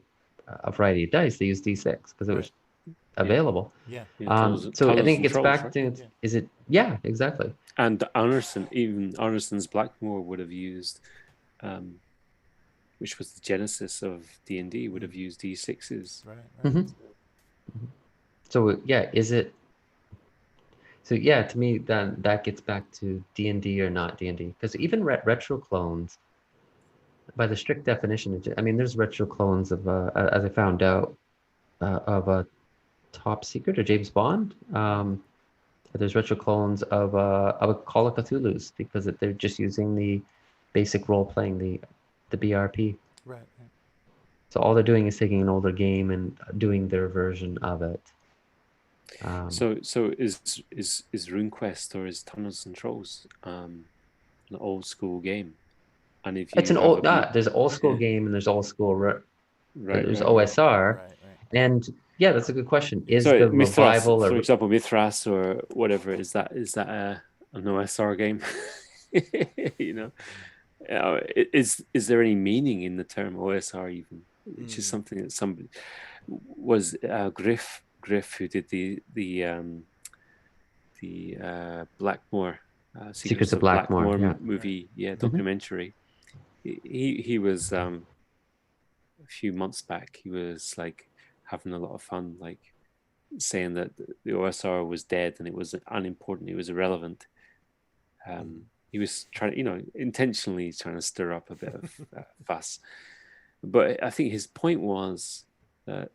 a variety of dice. They used D6 because it Right. was Yeah, available. Yeah. yeah, tunnels, So I tunnels think it and gets trolls, back right? to, Yeah. is it, yeah, exactly. And Anderson, even Anderson's Blackmore would have used, um, which was the genesis of D&D, would have used D6s. Right. Right. Hmm. So yeah, is it? So yeah, to me, then that gets back to D&D or not D&D, because even retro clones, by the strict definition, I mean, there's retro clones of, as I found out, of a Top Secret or James Bond. There's retro clones of a Call of Cthulhu's, because they're just using the basic role playing, the BRP. Right. Right. So all they're doing is taking an older game and doing their version of it. So is RuneQuest or is Tunnels and Trolls an old school game? And if It's you an have old, a B, there's old school yeah, game and there's old school, right, there's right, right. OSR. Right. Right. And yeah, that's a good question. Is So the Mithras, revival for or, example, Mithras or whatever, is that an OSR game? you know, is there any meaning in the term OSR even? Which is something that somebody was Griff who did the Blackmore Secrets Secrets of of Blackmore? Blackmore Yeah. Right. movie, yeah, Hmm. documentary. He was a few months back. He was like having a lot of fun, like saying that the OSR was dead and it was unimportant, it was irrelevant. He was trying, intentionally trying to stir up a bit of fuss. But I think his point was that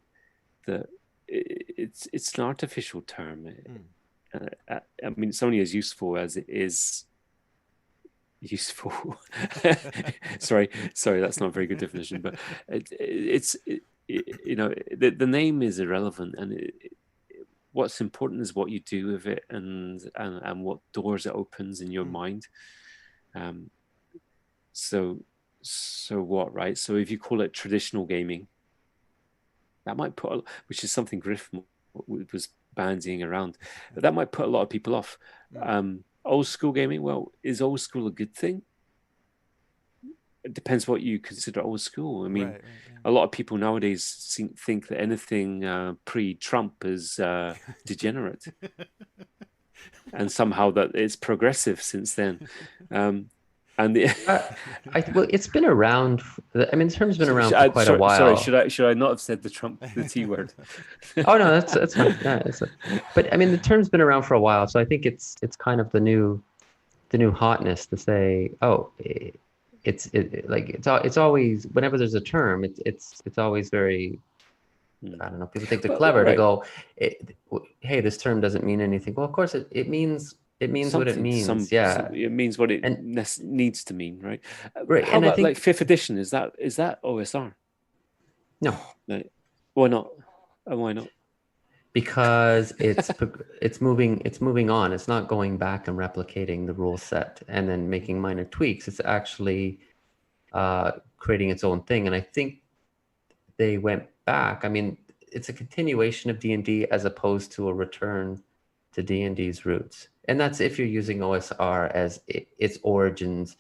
it's an artificial term. I mean, it's only as useful as it is useful. sorry, that's not a very good definition. But the name is irrelevant, and what's important is what you do with it, and what doors it opens in your mind. So what, right? So if you call it traditional gaming, that might which is something Griff was bandying around, but that might put a lot of people off. Old school gaming, well, is old school a good thing? It depends what you consider old school. I mean, Right. Right. Yeah. a lot of people nowadays think that anything pre-Trump is degenerate, and somehow that it's progressive since then. And Well, it's been around. I mean, the term's been around for quite a sorry, while. should I not have said the T word? Oh no, that's fine. Yeah, but I mean, the term's been around for a while, so I think it's kind of the new hotness to say, oh, it's always, whenever there's a term, it's always very, I don't know. People think they're Well, clever to right. go, hey, this term doesn't mean anything. Well, of course it means what it Something, means. Yeah, it means what it and needs to mean, right? right, How and I about like think fifth edition? Is that OSR? no. Like, why not? And why not? Because it's moving on. It's not going back and replicating the rule set and then making minor tweaks. It's actually creating its own thing. And I think they went back, I mean, it's a continuation of D&D as opposed to a return to D&D's roots. And that's if you're using OSR as its origins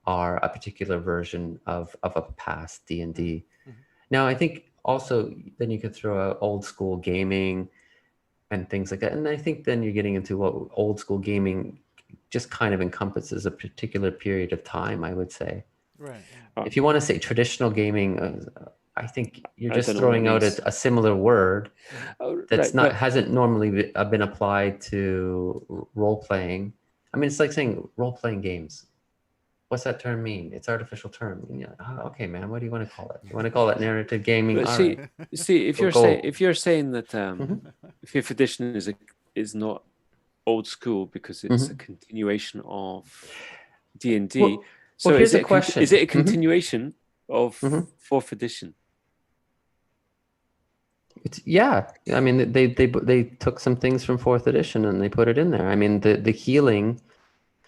are a particular version of a past D&D. Now, I think also then you could throw out old school gaming and things like that. And I think then you're getting into what old school gaming just kind of encompasses a particular period of time, I would say. Right. If you want to say traditional gaming, I think you're just don't know throwing what out a similar word that's right, hasn't normally been applied to role playing. I mean, it's like saying role playing games. What's that term mean? It's artificial term. Yeah, okay, man. What do you want to call it? You want to call it narrative gaming? But All see, right. see, if you're saying that fifth edition is not old school because it's a continuation of D&D. Well, So here's a question. Is it a continuation of fourth edition? Yeah, I mean, they took some things from fourth edition and they put it in there. I mean, the healing,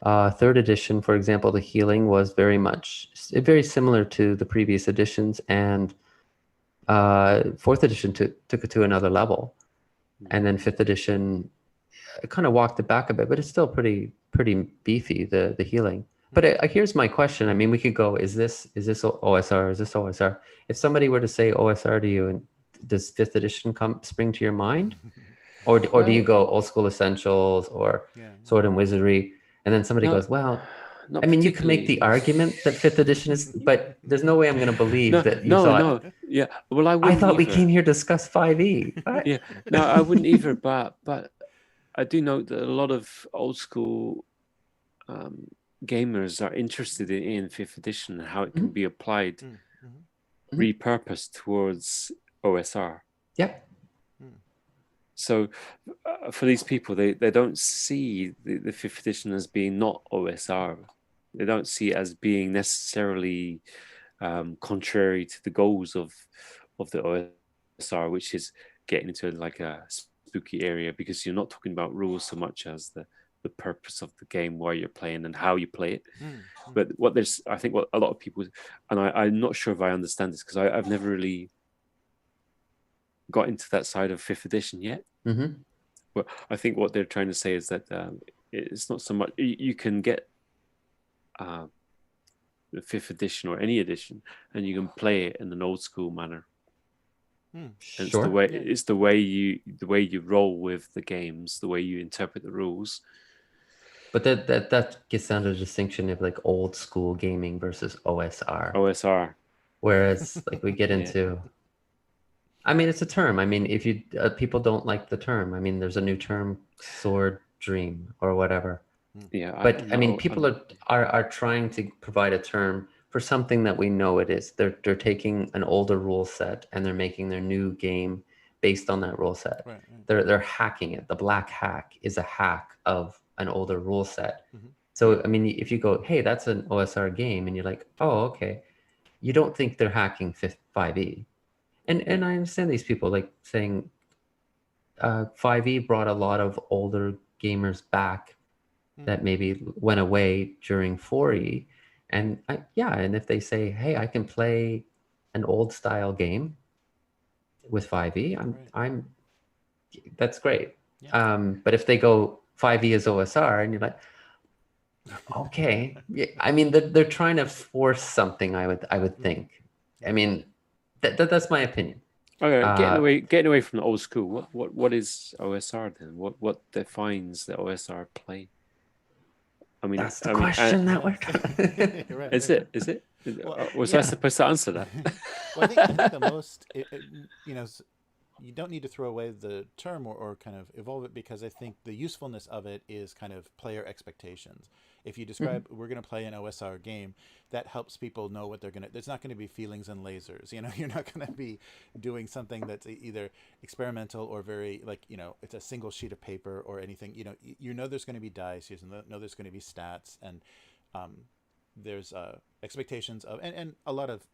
third edition, for example, the healing was very similar to the previous editions, and fourth edition took it to another level, and then fifth edition kind of walked it back a bit, but it's still pretty beefy, the healing. But here's my question. I mean, we could go, is this OSR? Is this OSR? If somebody were to say OSR to you, and does fifth edition spring to your mind? Or do you go old school essentials or sword and wizardry? And then somebody goes, well, I mean, you can make the argument that fifth edition is, but there's no way I'm going to believe that you thought. Yeah. Well, I thought we came here to discuss 5e. What? Yeah. No, I wouldn't either. But I do note that a lot of old school gamers are interested in fifth edition and how it can be applied, repurposed towards OSR. Yeah. So for these people, they don't see the fifth edition as being not OSR. They don't see it as being necessarily contrary to the goals of the OSR, which is getting into like a spooky area, because you're not talking about rules so much as the purpose of the game, why you're playing and how you play it. But I think what a lot of people, and I'm not sure if I understand this because I've never really got into that side of fifth edition yet. But I think what they're trying to say is that it's not so much you can get the fifth edition or any edition, and you can play it in an old school manner. Sure. It's the way you roll with the games, the way you interpret the rules. But that gets down to the distinction of like old school gaming versus OSR. OSR. Whereas like we get into, I mean, it's a term. I mean, if you people don't like the term, I mean, there's a new term, sword dream or whatever. Yeah. But I mean, people are trying to provide a term for something that we know it is. They're taking an older rule set and they're making their new game based on that rule set. Right. They're hacking it. The black hack is a hack of an older rule set. So I mean, if you go, hey, that's an OSR game, and you're like, oh, okay, you don't think they're hacking 5e. And I understand these people like saying 5e brought a lot of older gamers back that maybe went away during 4e. And and if they say, hey, I can play an old style game with 5e, I'm that's great. But if they go 5e is OSR, and you're like, okay, I mean, they're trying to force something. I would think. I mean, that's my opinion. Okay, getting away from the old school. What is OSR then? What defines the OSR play? I mean, that's the question that we're trying. Right. Is it? Was I supposed to answer that? Well, I think the most, you don't need to throw away the term or kind of evolve it, because I think the usefulness of it is kind of player expectations. If you describe, we're going to play an OSR game, that helps people know what they're going to, there's not going to be feelings and lasers, you're not going to be doing something that's either experimental or very it's a single sheet of paper or anything, there's going to be dice, there's going to be stats, and there's expectations of, and a lot of,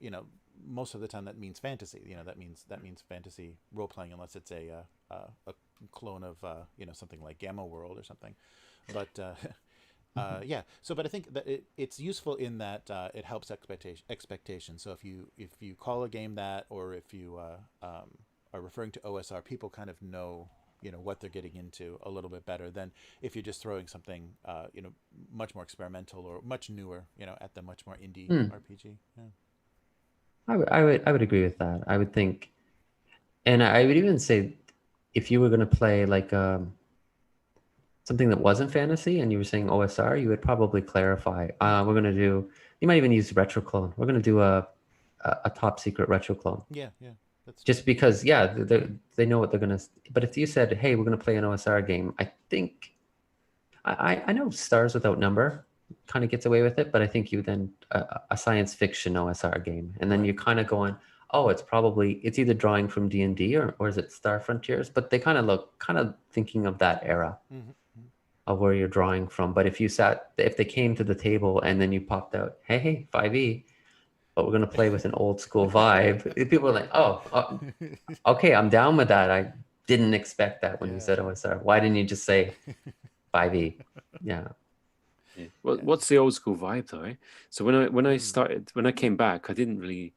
most of the time that means fantasy, that means fantasy role playing, unless it's a clone of, something like Gamma World or something. But Yeah. So, but I think that it's useful in that it helps expectation. So if you call a game that, or if you are referring to OSR, people kind of know what they're getting into a little bit better than if you're just throwing something much more experimental or much newer at the much more indie RPG. Yeah. I would agree with that. I would think, and I would even say, if you were going to play like something that wasn't fantasy and you were saying OSR, you would probably clarify. We're going to do. You might even use retro clone. We're going to do a top secret retro clone. Yeah, yeah, that's just because, yeah, they know what they're going to. But if you said, hey, we're going to play an OSR game, I think I know Stars Without Number kind of gets away with it, but I think you then a science fiction OSR game, and then Right. you're kind of going, oh, it's either drawing from D&D or is it Star Frontiers? But they kind of look thinking of that era of where you're drawing from. But if they came to the table and then you popped out, hey, 5e, but we're going to play with an old school vibe, people are like, oh, okay, I'm down with that. I didn't expect that when you said OSR. Why didn't you just say 5e? Yeah. Yeah. Well, what's the old school vibe though? Eh? So when I came back, I didn't really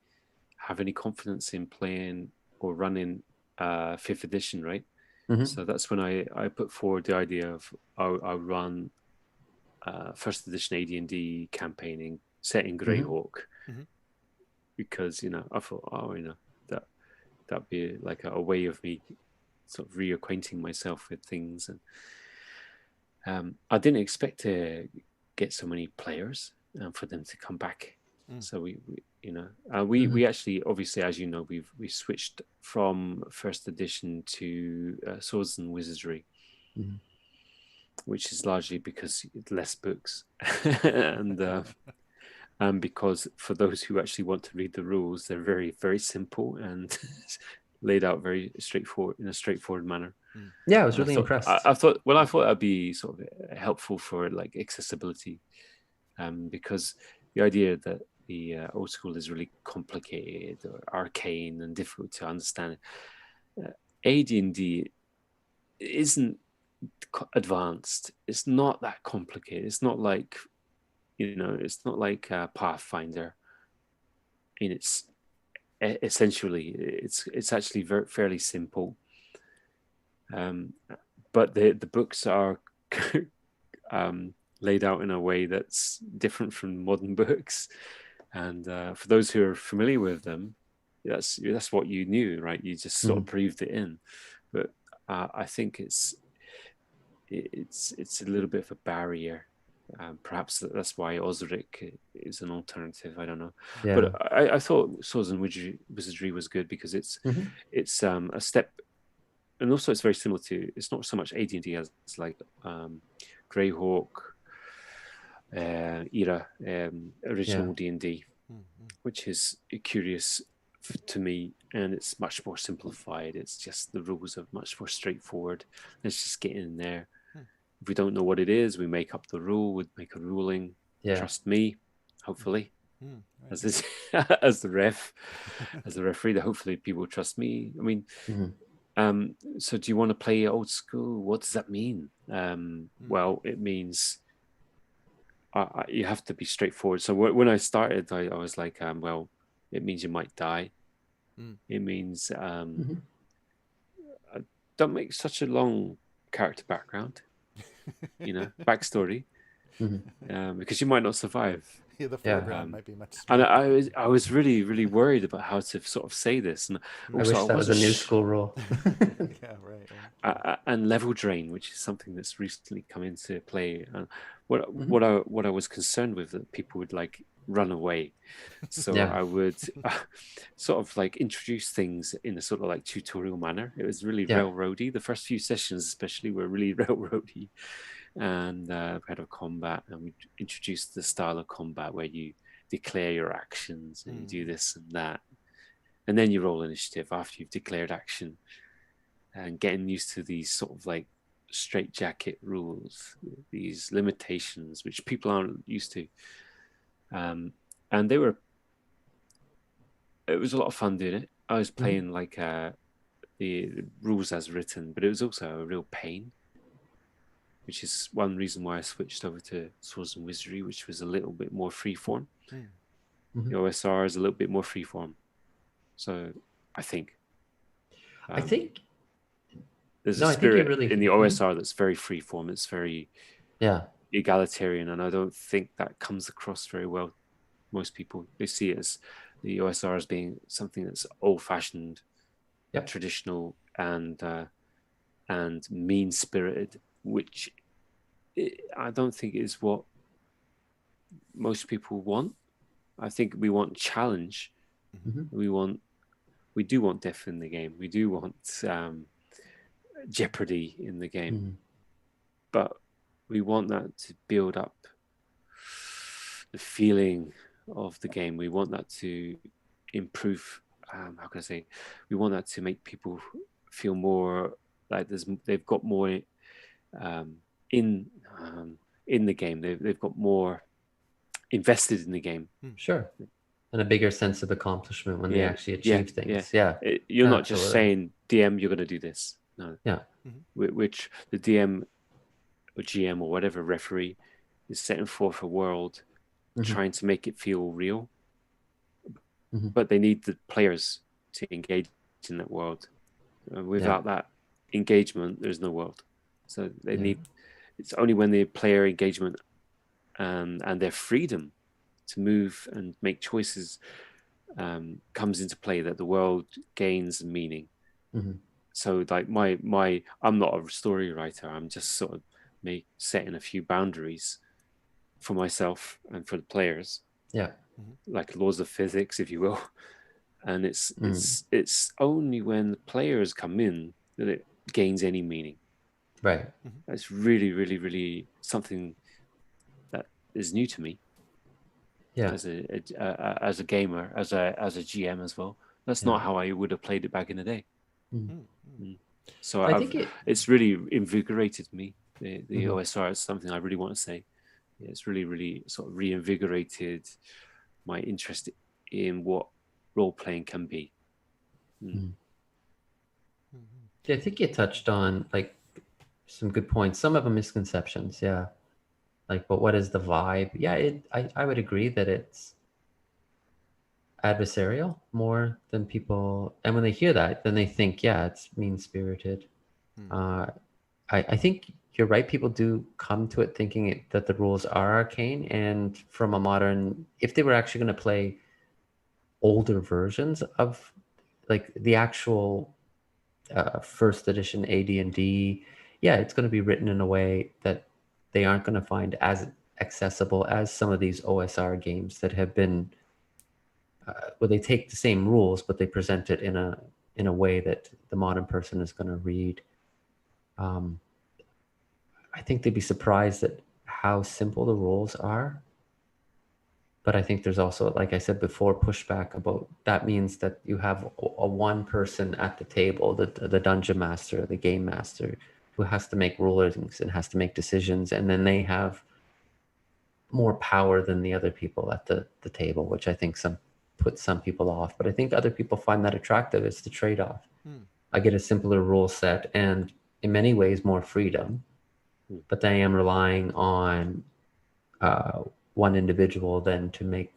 have any confidence in playing or running 5th edition, right? Mm-hmm. So that's when I put forward the idea of I'll run 1st edition AD&D campaigning set in Greyhawk, because I thought, that'd be like a way of me sort of reacquainting myself with things, and I didn't expect to get so many players for them to come back. So we actually, obviously, as you know, we switched from 1st edition to Swords and Wizardry, which is largely because less books and because for those who actually want to read the rules, they're very, very simple and laid out very straightforward in a straightforward manner. Yeah, I was really impressed. I thought that'd be sort of helpful for like accessibility, because the idea that the old school is really complicated or arcane and difficult to understand. AD&D isn't advanced. It's not that complicated. It's not like it's not like Pathfinder. It's essentially it's actually fairly simple. But the books are laid out in a way that's different from modern books, and for those who are familiar with them, that's what you knew, right? You just sort of breathed it in. But I think it's a little bit of a barrier. Perhaps that's why Osric is an alternative. I don't know, but I thought Swords and Wizardry was good because it's a step, and also it's very similar to. It's not so much AD&D as like Greyhawk era, original D&D, which is curious to me, and it's much more simplified. It's just the rules are much more straightforward. Let's just get in there. If we don't know what it is, we make up the rule. We make a ruling. Trust me, hopefully, as this, as the referee. That hopefully people trust me. I mean, so do you want to play old school? What does that mean? Well, it means you have to be straightforward. So when I started, I was like, well, it means you might die. It means don't make such a long character background. Backstory, because you might not survive. Yeah, the foreground might be much. And I was really, really worried about how to sort of say this, and also, I wish that was a new school rule. Yeah, right. And level drain, which is something that's recently come into play. And what I was concerned with, that people would like run away, so I would sort of like introduce things in a sort of like tutorial manner. It was really railroady. The first few sessions especially were really railroady, and we had a combat, and we introduced the style of combat where you declare your actions and you do this and that, and then you roll initiative after you've declared action, and getting used to these sort of like straitjacket rules, these limitations which people aren't used to. And it was a lot of fun doing it. I was playing like the rules as written, but it was also a real pain which is one reason why I switched over to Swords and Wizardry, which was a little bit more freeform. The OSR is a little bit more freeform. So I think there's a spirit in the OSR that's very freeform. It's very egalitarian, and I don't think that comes across very well. Most people, they see it as the OSR as being something that's old-fashioned, traditional, and mean-spirited, which I don't think is what most people want. I think we want challenge. We do want death in the game. We do want jeopardy in the game, but we want that to build up the feeling of the game. We want that to improve. How can I say? We want that to make people feel more like they've got more in the game. They've got more invested in the game. Sure. And a bigger sense of accomplishment when they actually achieve things. You're not just saying, DM, you're going to do this. No. Which the DM or GM or whatever referee is setting forth a world, trying to make it feel real. But they need the players to engage in that world. Without that engagement, there's no world. So they need. It's only when the player engagement and their freedom to move and make choices comes into play that the world gains meaning. So like I'm not a story writer. I'm just sort of setting a few boundaries for myself and for the players. Like laws of physics, if you will. And it's only when the players come in that it gains any meaning. Right. It's really, really, really something that is new to me. As a gamer, as a GM as well. That's not how I would have played it back in the day. So I think it's really invigorated me. The OSR is something I really want to say. It's really, really sort of reinvigorated my interest in what role playing can be. I think you touched on like some good points. Some of them misconceptions. Like, but what is the vibe? I would agree that it's adversarial more than people. And when they hear that, then they think, it's mean-spirited. I think you're right. People do come to it thinking that the rules are arcane. And from a modern, if they were actually going to play older versions of like the actual first edition AD&D, it's going to be written in a way that they aren't going to find as accessible as some of these OSR games that have been where they take the same rules but they present it in a way that the modern person is going to read. I think they'd be surprised at how simple the rules are. But I think there's also, like I said before, pushback about that means that you have a one person at the table, the dungeon master, the game master, who has to make rulings and has to make decisions, and then they have more power than the other people at the table, which I think puts some people off. But I think other people find that attractive. It's the trade-off. I get a simpler rule set and in many ways more freedom, but I am relying on one individual then to make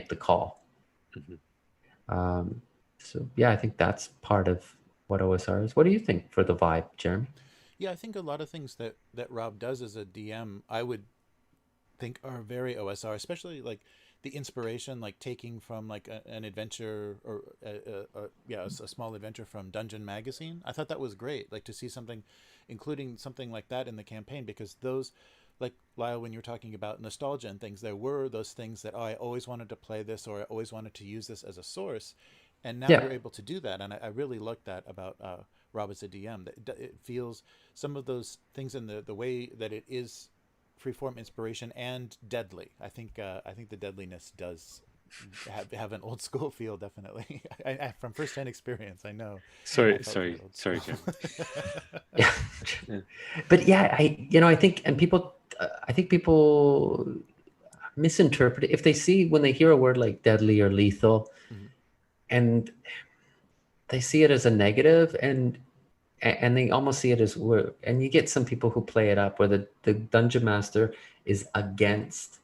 the call. I think that's part of what OSR is. What do you think for the vibe, Jeremy? I think a lot of things that Rob does as a DM, I would think are very OSR, especially like the inspiration, like taking from like an adventure or a small adventure from Dungeon Magazine. I thought that was great, like to see something, including something like that in the campaign, because those, like Lyle, when you're talking about nostalgia and things, there were those things that I always wanted to play this, or I always wanted to use this as a source, and now you're able to do that, and I really like that about Rob as a DM. That it feels some of those things in the way that it is freeform inspiration and deadly. I think the deadliness does have an old school feel, definitely. I from first-hand experience, I know. Sorry, Jim. But I think people misinterpret it if they see, when they hear a word like deadly or lethal, and they see it as a negative, and and they almost see it as and you get some people who play it up where the dungeon master is against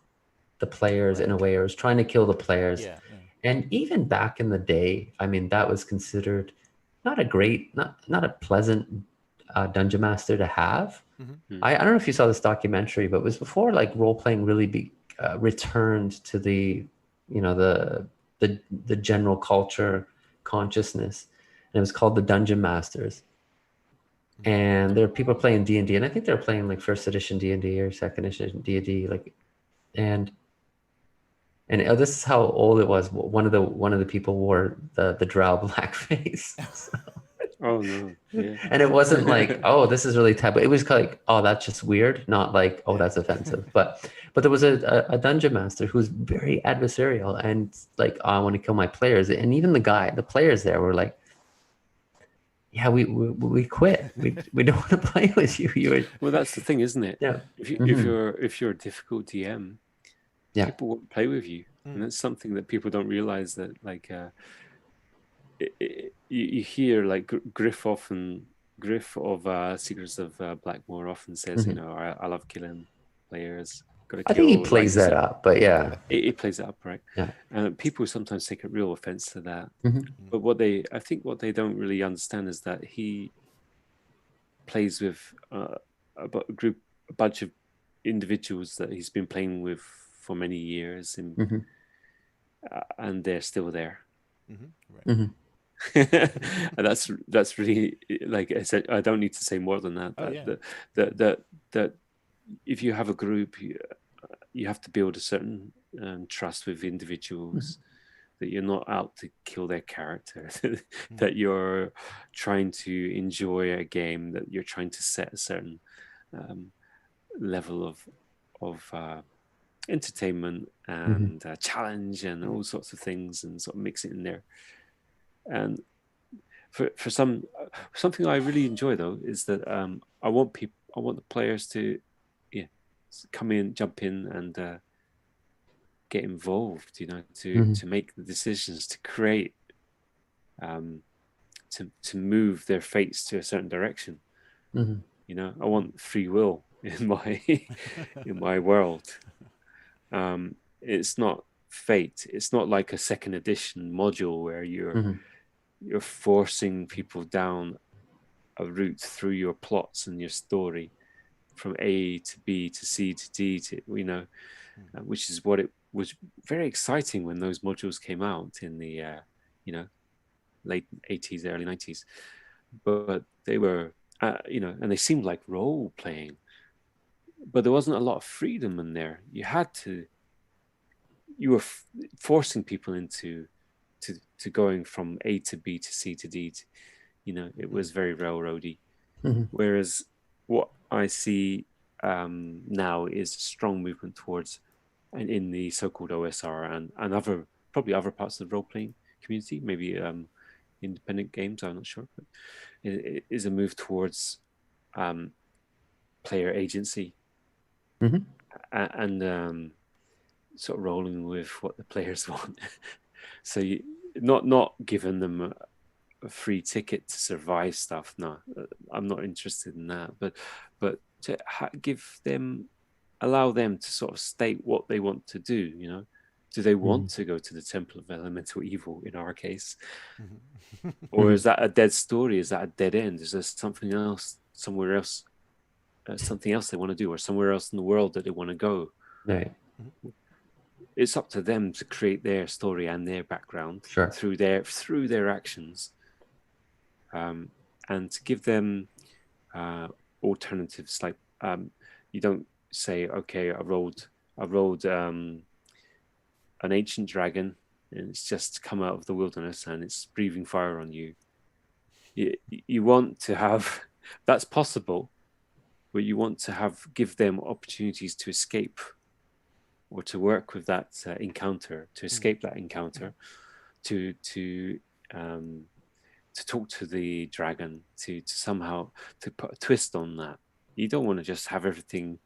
the players in a way, or is trying to kill the players. Yeah. And even back in the day, I mean, that was considered not a great, not a pleasant dungeon master to have. I don't know if you saw this documentary, but it was before like role playing really returned to the, you know, the general culture consciousness, and it was called the Dungeon Masters. And there are people playing D&D, and I think they're playing like first edition D&D or second edition D&D, like, and this is how old it was. One of the people wore the drow blackface. So. Oh no! Yeah. And it wasn't like, oh, this is really taboo. It was like, oh, that's just weird. Not like, oh, that's offensive. But there was a dungeon master who was very adversarial and like, oh, I want to kill my players. And even the players there were like, yeah, we quit. We don't want to play with you. Well, that's the thing, isn't it? Yeah. If you're a difficult DM, yeah, people won't play with you, and that's something that people don't realize. That like you hear like Griff of Secrets of Blackmoor often says, you know, I love killing players. I think he plays that up, but yeah, he plays it up, right? Yeah, people sometimes take a real offense to that. But I think what they don't really understand is that he plays with a bunch of individuals that he's been playing with for many years, and they're still there. Right. And that's really, like I said, I don't need to say more than that. That if you have a group, you have to build a certain trust with individuals, that you're not out to kill their character, that you're trying to enjoy a game, that you're trying to set a certain level of entertainment and challenge and all sorts of things, and sort of mix it in there. And for something I really enjoy though is that I want the players to come in, jump in, and get involved. You know, to make the decisions, to create, to move their fates to a certain direction. You know, I want free will in my world. It's not fate. It's not like a second edition module where you're forcing people down a route through your plots and your story from A to B to C to D to, you know, which is what it was very exciting when those modules came out in the, you know, late 80s, early 90s. But they were, you know, and they seemed like role playing, but there wasn't a lot of freedom in there. You were forcing people into to going from A to B to C to D. You know, it was very railroady. Whereas what I see now is a strong movement towards, and in the so-called OSR and probably other parts of the role-playing community, maybe independent games, I'm not sure, but it is a move towards player agency and sort of rolling with what the players want. So not giving them a free ticket to survive stuff. No, I'm not interested in that. But to allow them to sort of state what they want to do. You know, do they want to go to the Temple of Elemental Evil in our case, or is that a dead story? Is that a dead end? Is there something else somewhere else? Something else they want to do, or somewhere else in the world that they want to go? Right. It's up to them to create their story and their background through their actions, and to give them alternatives. Like you don't say, okay, I rolled an ancient dragon and it's just come out of the wilderness and it's breathing fire on you. You want to have that's possible, but you want to give them opportunities to escape, or to work with that encounter, to escape that encounter, to talk to the dragon, to somehow to put a twist on that. You don't want to just have everything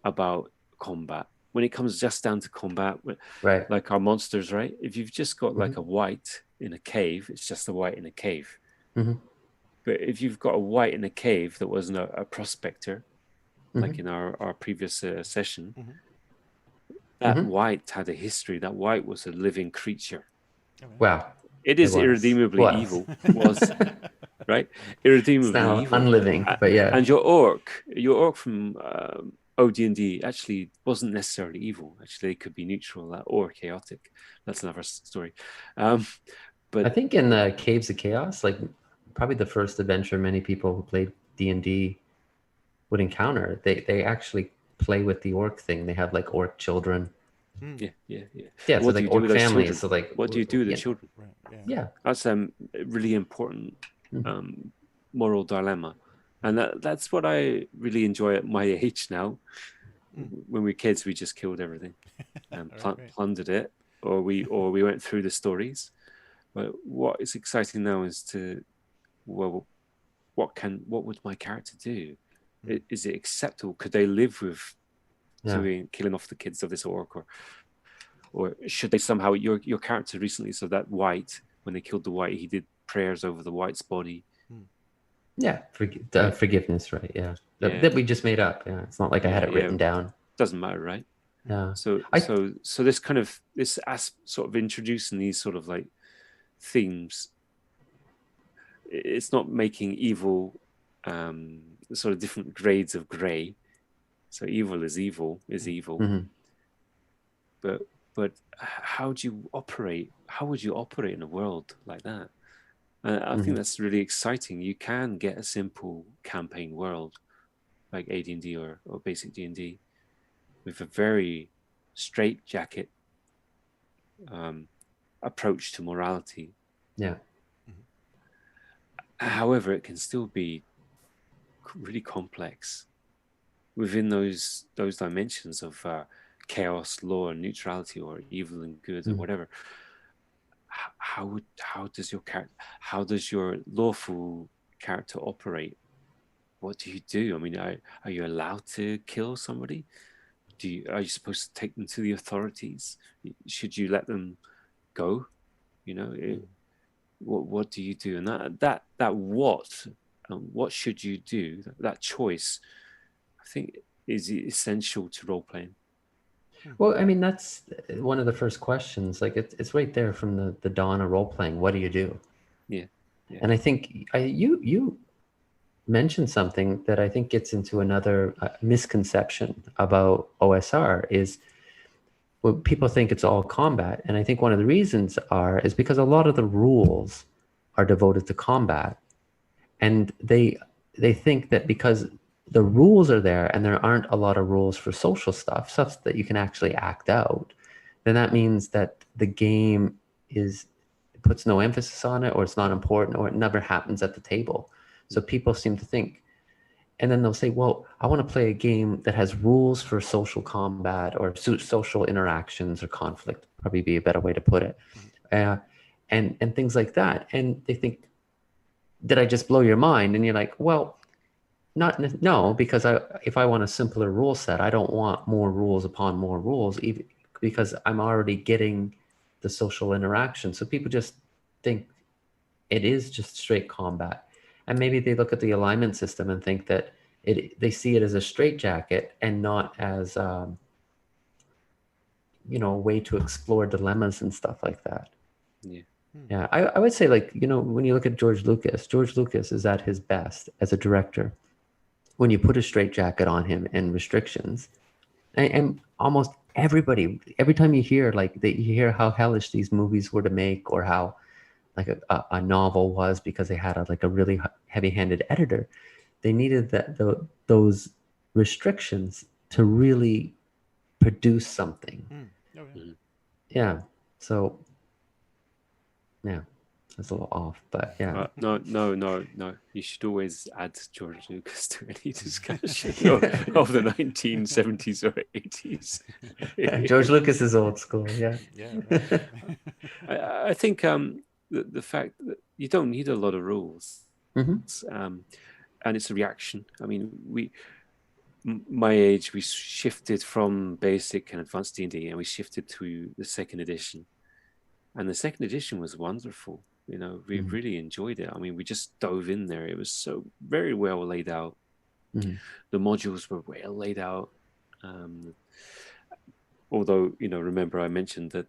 about combat. When it comes just down to combat, right, like our monsters, right? If you've just got like a white in a cave, it's just a white in a cave. But But if you've got a wight in a cave that wasn't a prospector, like Mhm. in our previous session, Mhm. that Mhm. wight had a history. That wight was a living creature. Oh, yeah. Wow. It It is irredeemably was. evil, was right? It's Irredeemably now evil. unliving, but yeah. And your orc from OD&D actually wasn't necessarily evil. Actually, it could be neutral or chaotic. That's another story. But I think in the Caves of Chaos, like probably the first adventure many people who played D&D would encounter, they actually play with the orc thing. They have like orc children. yeah. Yeah, so What do like you do orc with those families. children? So like, What do you do with the children? Right. Yeah. Yeah. That's a really important moral dilemma, and that's what I really enjoy at my age now. When we were kids, we just killed everything and Right. plundered it, or we went through the stories. But what is exciting now is what would my character do? Is it acceptable? Could they live with killing off the kids of this orc, or should they somehow your character recently? So that wight, when they killed the wight, he did prayers over the wight's body. Yeah, Right. forgiveness, right? Yeah. Yeah. That we just made up. Yeah, it's not like I had it written down. Doesn't matter, right? Yeah. So this kind of sort of introducing these sort of like themes. It's not making evil sort of different grades of grey. So evil is evil, Mhm. but how do you operate? How would you operate in a world like that? I think that's really exciting. You can get a simple campaign world like AD&D or basic D&D with a very straightjacket approach to morality. Yeah. However, it can still be really complex within those dimensions of chaos, law, and neutrality, or evil and good, or whatever. How does your lawful character operate? What do you do? I mean, are you allowed to kill somebody? Are you supposed to take them to the authorities? Should you let them go? What do you do? And what should you do? That choice, I think, is essential to role playing. Well, I mean, that's one of the first questions. Like it's right there from the dawn of role playing. What do you do? Yeah. And I think you mentioned something that I think gets into another misconception about OSR is well, people think it's all combat. And I think one of the reasons is because a lot of the rules are devoted to combat. And they think that because the rules are there and there aren't a lot of rules for social stuff that you can actually act out, then that means that the game puts no emphasis on it, or it's not important, or it never happens at the table. So people seem to think, and then they'll say, well, I want to play a game that has rules for social combat or social interactions or conflict, probably be a better way to put it. And things like that. And they think, did I just blow your mind? And you're like, well, no, because if I want a simpler rule set, I don't want more rules upon more rules, even because I'm already getting the social interaction. So people just think it is just straight combat. And maybe they look at the alignment system and think that they see it as a straitjacket and not as a way to explore dilemmas and stuff like that. Yeah, I would say, like, when you look at George Lucas is at his best as a director when you put a straitjacket on him and restrictions. And almost everybody, every time you hear you hear how hellish these movies were to make, or how like a novel was, because they had a really heavy-handed editor, they needed those restrictions to really produce something. Yeah. So yeah, that's a little off, but yeah. No. You should always add George Lucas to any discussion of the 1970s or 80s. George Lucas is old school. Yeah. Yeah. I think the fact that you don't need a lot of rules, and it's a reaction. I mean, my age, we shifted from basic and advanced D&D, and we shifted to the second edition. And the second edition was wonderful. We really enjoyed it. I mean, we just dove in there. It was so very well laid out. The modules were well laid out. Although, remember I mentioned that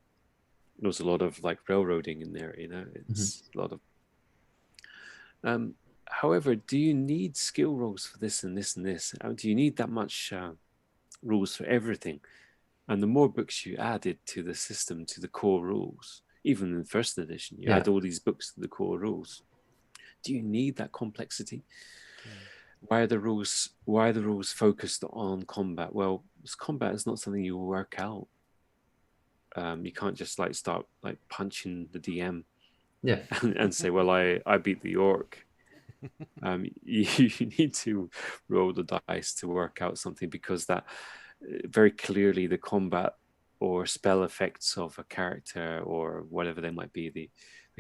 there was a lot of like railroading in there, it's a lot of however, do you need skill rolls for this and this and this? Do you need that much rules for everything? And the more books you added to the system, to the core rules, even in first edition, you add all these books to the core rules. Do you need that complexity? Why are the rules focused on combat? Well, combat is not something you work out. You can't just like start like punching the DM and say, well, I beat the orc. You need to roll the dice to work out something, because that very clearly the combat or spell effects of a character or whatever they might be, the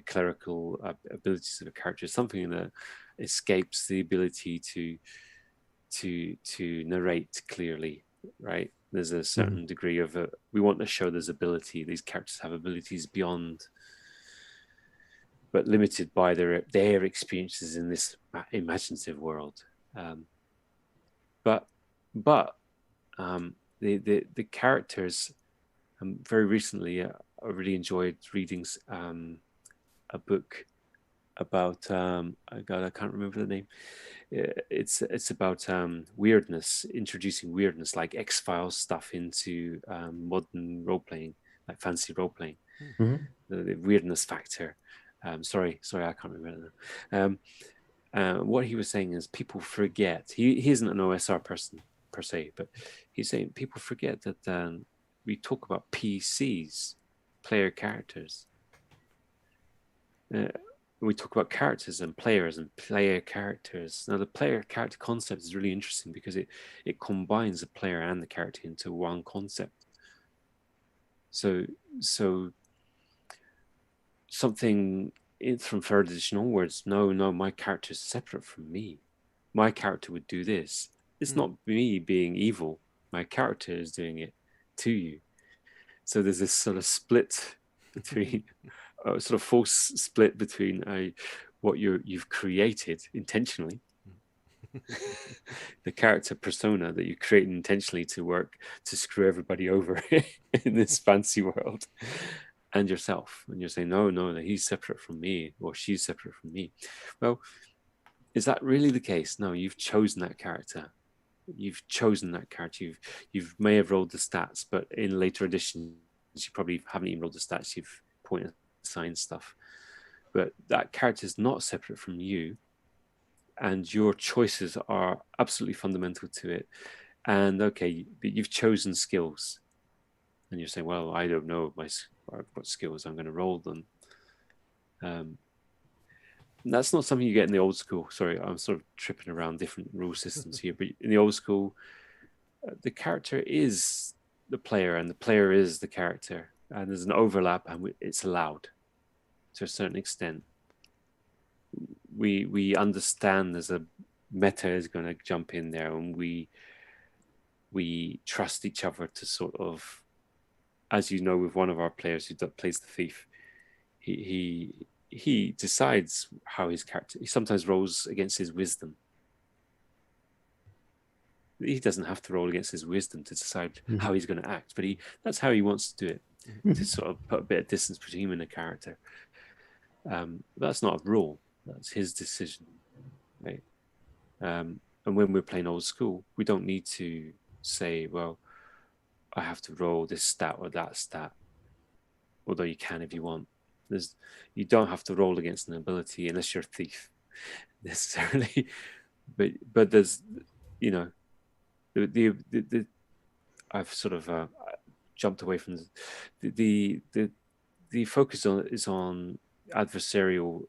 clerical abilities of a character, is something that escapes the ability to narrate clearly, right? There's a certain degree of we want to show there's ability. These characters have abilities beyond, but limited by their experiences in this imaginative world. But the characters. Very recently, I really enjoyed reading a book about I can't remember the name. It's about weirdness, introducing weirdness, like X-Files stuff into modern role playing, like fantasy role playing. The weirdness factor. Sorry, I can't remember that. What he was saying is people forget. He isn't an OSR person per se, but he's saying people forget that we talk about PCs, player characters. We talk about characters and players and player characters. Now, the player character concept is really interesting because it combines the player and the character into one concept. So something from third edition onwards, no, my character is separate from me. My character would do this. It's not me being evil. My character is doing it to you. So there's this sort of split between, sort of false split between what you've created intentionally, the character persona that you create intentionally to work to screw everybody over in this fancy world, and yourself. And you're saying, no, he's separate from me or she's separate from me. Well, is that really the case? No, you've chosen that character. You may have rolled the stats, but in later editions you probably haven't even rolled the stats. You've point assigned stuff, but that character is not separate from you, and your choices are absolutely fundamental to it. And okay, but you've chosen skills, and you're saying, well, I don't know what skills I'm going to roll them. That's not something you get in the old school. Sorry, I'm sort of tripping around different rule systems here, but in the old school, the character is the player and the player is the character, and there's an overlap, and it's allowed to a certain extent. We understand there's a meta is going to jump in there, and we trust each other to sort of, as you know, with one of our players who plays the thief, he decides how his character, he sometimes rolls against his wisdom. He doesn't have to roll against his wisdom to decide how he's going to act, but that's how he wants to do it, to sort of put a bit of distance between him and the character. That's not a rule, that's his decision, right? And when we're playing old school, we don't need to say, well, I have to roll this stat or that stat, although you can if you want. You don't have to roll against an ability unless you're a thief necessarily, but there's, the I've sort of jumped away from the focus is on adversarial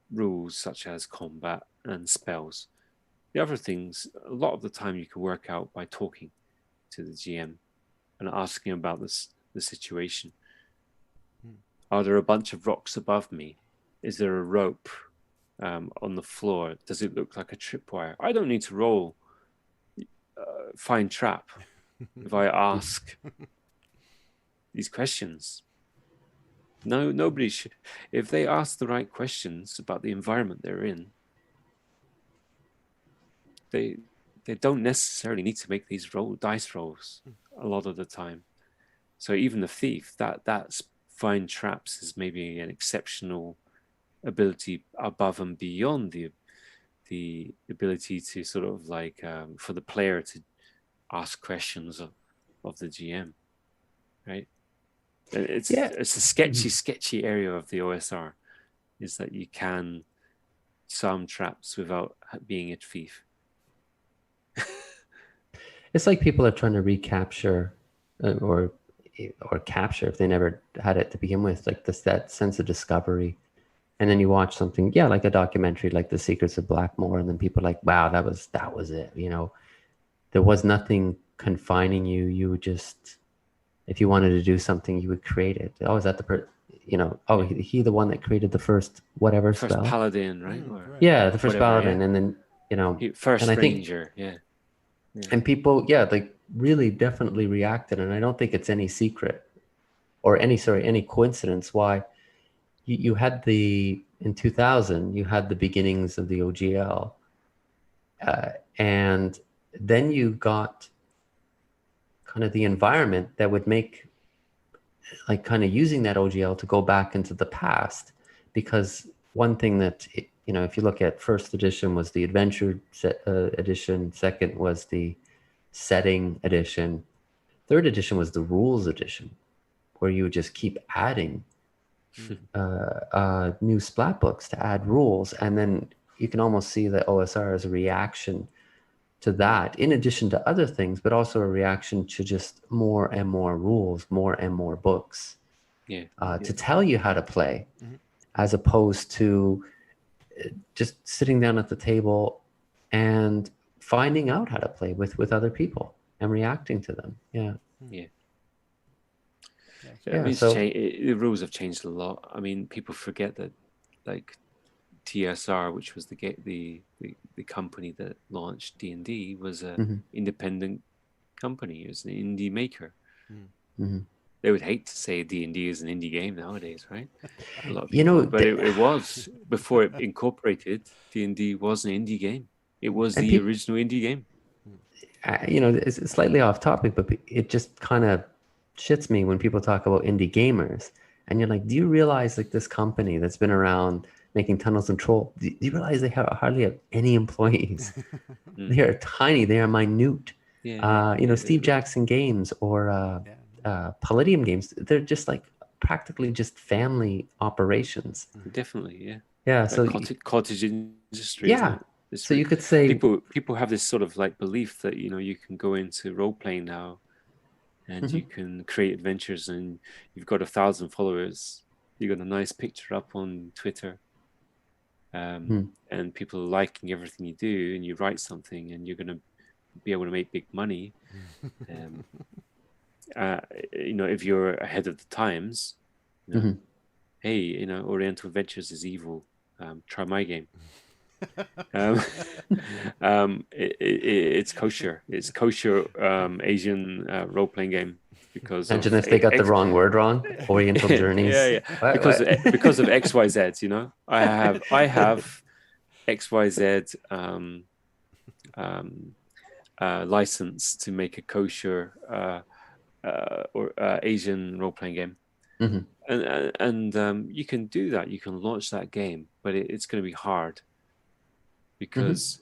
rules such as combat and spells. The other things, a lot of the time, you can work out by talking to the GM and asking about the situation. Are there a bunch of rocks above me? Is there a rope on the floor? Does it look like a tripwire? I don't need to roll find trap if I ask these questions. Nobody should. If they ask the right questions about the environment they're in, they don't necessarily need to make these dice rolls a lot of the time. So even the thief, that's find traps is maybe an exceptional ability above and beyond the ability to sort of like for the player to ask questions of the GM, right? It's a sketchy area of the OSR, is that you can disarm traps without being a thief. It's like people are trying to recapture or capture, if they never had it to begin with, like that sense of discovery. And then you watch something, like a documentary, like The Secrets of Blackmore, and then people are like, wow, that was it. There was nothing confining you. You would just, if you wanted to do something, you would create it. Oh, is that he the one that created the first whatever first spell? Paladin, right? Yeah, the first whatever, Paladin, and then first and Ranger, yeah. And people, like really definitely reacted, and I don't think it's any secret or any coincidence why you had in 2000 you had the beginnings of the OGL, and then you got kind of the environment that would make like kind of using that OGL to go back into the past, because one thing that if you look at first edition was the adventure edition, second was the setting edition, third edition was the rules edition, where you would just keep adding new splat books to add rules, and then you can almost see the OSR as a reaction to that, in addition to other things, but also a reaction to just more and more rules, more and more books to tell you how to play, as opposed to just sitting down at the table and finding out how to play with other people and reacting to them. I mean, the rules have changed a lot. I mean, people forget that, like TSR, which was the company that launched D&D, was an independent company. It was an indie maker. They would hate to say D&D is an indie game nowadays, right? A lot of people, but it was, before it incorporated, D&D was an indie game. It was the original indie game. It's slightly off topic, but it just kind of shits me when people talk about indie gamers, and you're like, do you realize, like, this company that's been around making Tunnels and Troll, do you realize they hardly have any employees? They are tiny, they are minute. Steve Jackson Games or Palladium Games, they're just like practically just family operations. Definitely, so cottage industry. So you could say people have this sort of like belief that you can go into role playing now, and you can create adventures, and you've got 1,000 followers, you got a nice picture up on Twitter, and people are liking everything you do, and you write something, and you're going to be able to make big money. If you're ahead of the times, hey, Oriental Adventures is evil. Try my game. It's kosher. It's kosher Asian role-playing game, because imagine if they got the wrong word wrong. Oriental Journeys. Because of XYZ. I have XYZ license to make a kosher or Asian role-playing game. And you can do that. You can launch that game, but it's going to be hard, because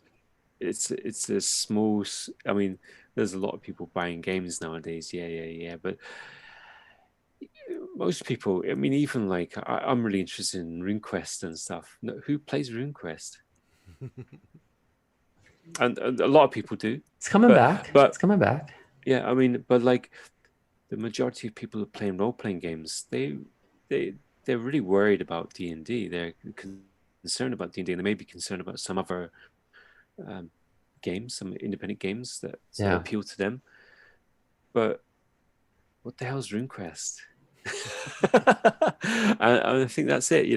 it's a small. I mean, there's a lot of people buying games nowadays. But most people, I mean, even like I'm really interested in RuneQuest and stuff. Who plays RuneQuest? and a lot of people do. It's coming back. It's coming back. Yeah, I mean, but like the majority of people who are playing role-playing games, they're really worried about D&D. They're concerned about D&D, and they may be concerned about some other games, some independent games that appeal to them. But what the hell is RuneQuest? I think that's it.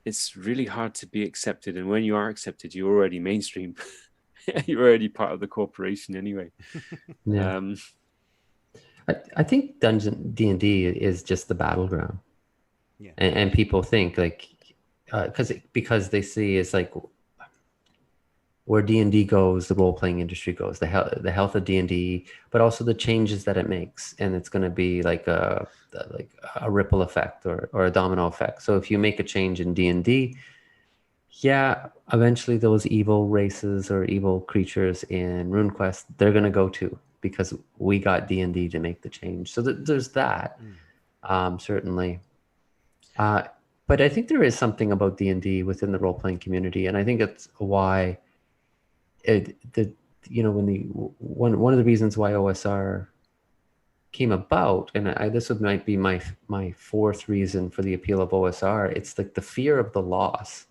It's really hard to be accepted, and when you are accepted, you're already mainstream. You're already part of the corporation anyway. I think D&D is just the battleground. Yeah. and people think like because they see it's like where D&D goes, the role-playing industry goes, the health of D&D, but also the changes that it makes, and it's going to be like a ripple effect or a domino effect. So if you make a change in D&D, yeah, eventually those evil races or evil creatures in RuneQuest, they're going to go too, because we got D&D to make the change. So there's that, certainly. But I think there is something about D&D within the role-playing community, and I think it's why one of the reasons why OSR came about, and this might be my fourth reason for the appeal of OSR. It's like the fear of the loss.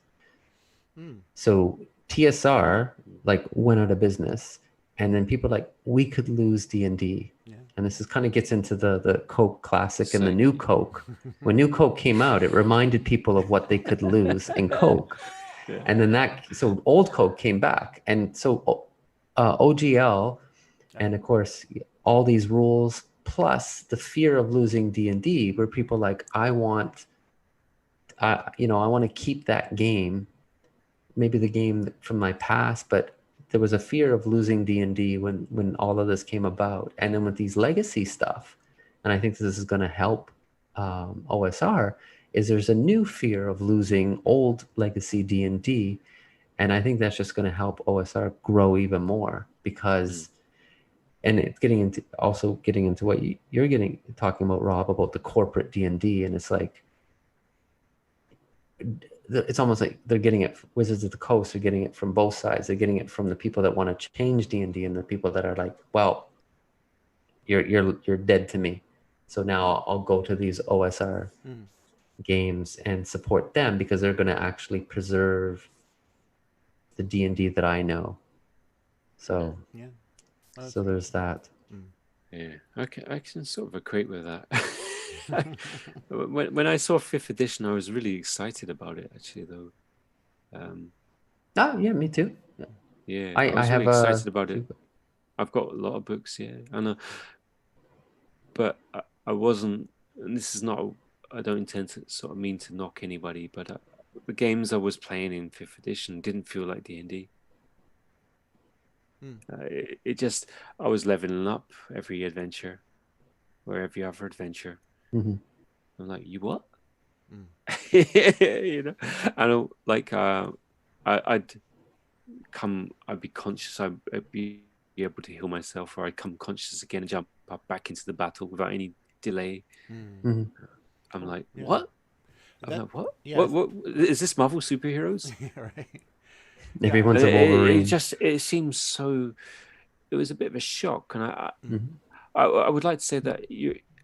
So TSR like went out of business, and then people like, we could lose D&D. And this is kind of gets into the Coke Classic and the New Coke. When New Coke came out, it reminded people of what they could lose in Coke. Yeah. And then so Old Coke came back, and so OGL, and of course all these rules plus the fear of losing D&D, where people like, I want to keep that game, maybe the game from my past, but there was a fear of losing D&D when all of this came about. And then with these legacy stuff, and I think this is going to help OSR, is there's a new fear of losing old legacy D&D. And I think that's just going to help OSR grow even more, because, and it's getting into what you're talking about, Rob, about the corporate D&D. And it's like, it's almost like they're getting it, Wizards of the Coast are getting it from both sides. They're getting it from the people that want to change D&D and the people that are like, well, you're dead to me. So now I'll go to these OSR games and support them, because they're going to actually preserve the D&D that I know. So so there's that. Yeah, okay, I can sort of equate with that. When I saw 5th edition, I was really excited about it, actually, though. Oh yeah, me too. Yeah, I was have really excited about it. I've got a lot of books, I know, but I wasn't. And this is not. I don't intend to sort of mean to knock anybody, but the games I was playing in 5th edition didn't feel like D&D. It just, I was leveling up every adventure, or every other adventure. I'm like, you what? I don't like. I'd be conscious. I'd be able to heal myself, or I'd come conscious again and jump back into the battle without any delay. I'm like, what? I'm like, what? Yeah. What is this, Marvel superheroes? Right. Everyone's a Wolverine. It seems so. It was a bit of a shock, and I would like to say that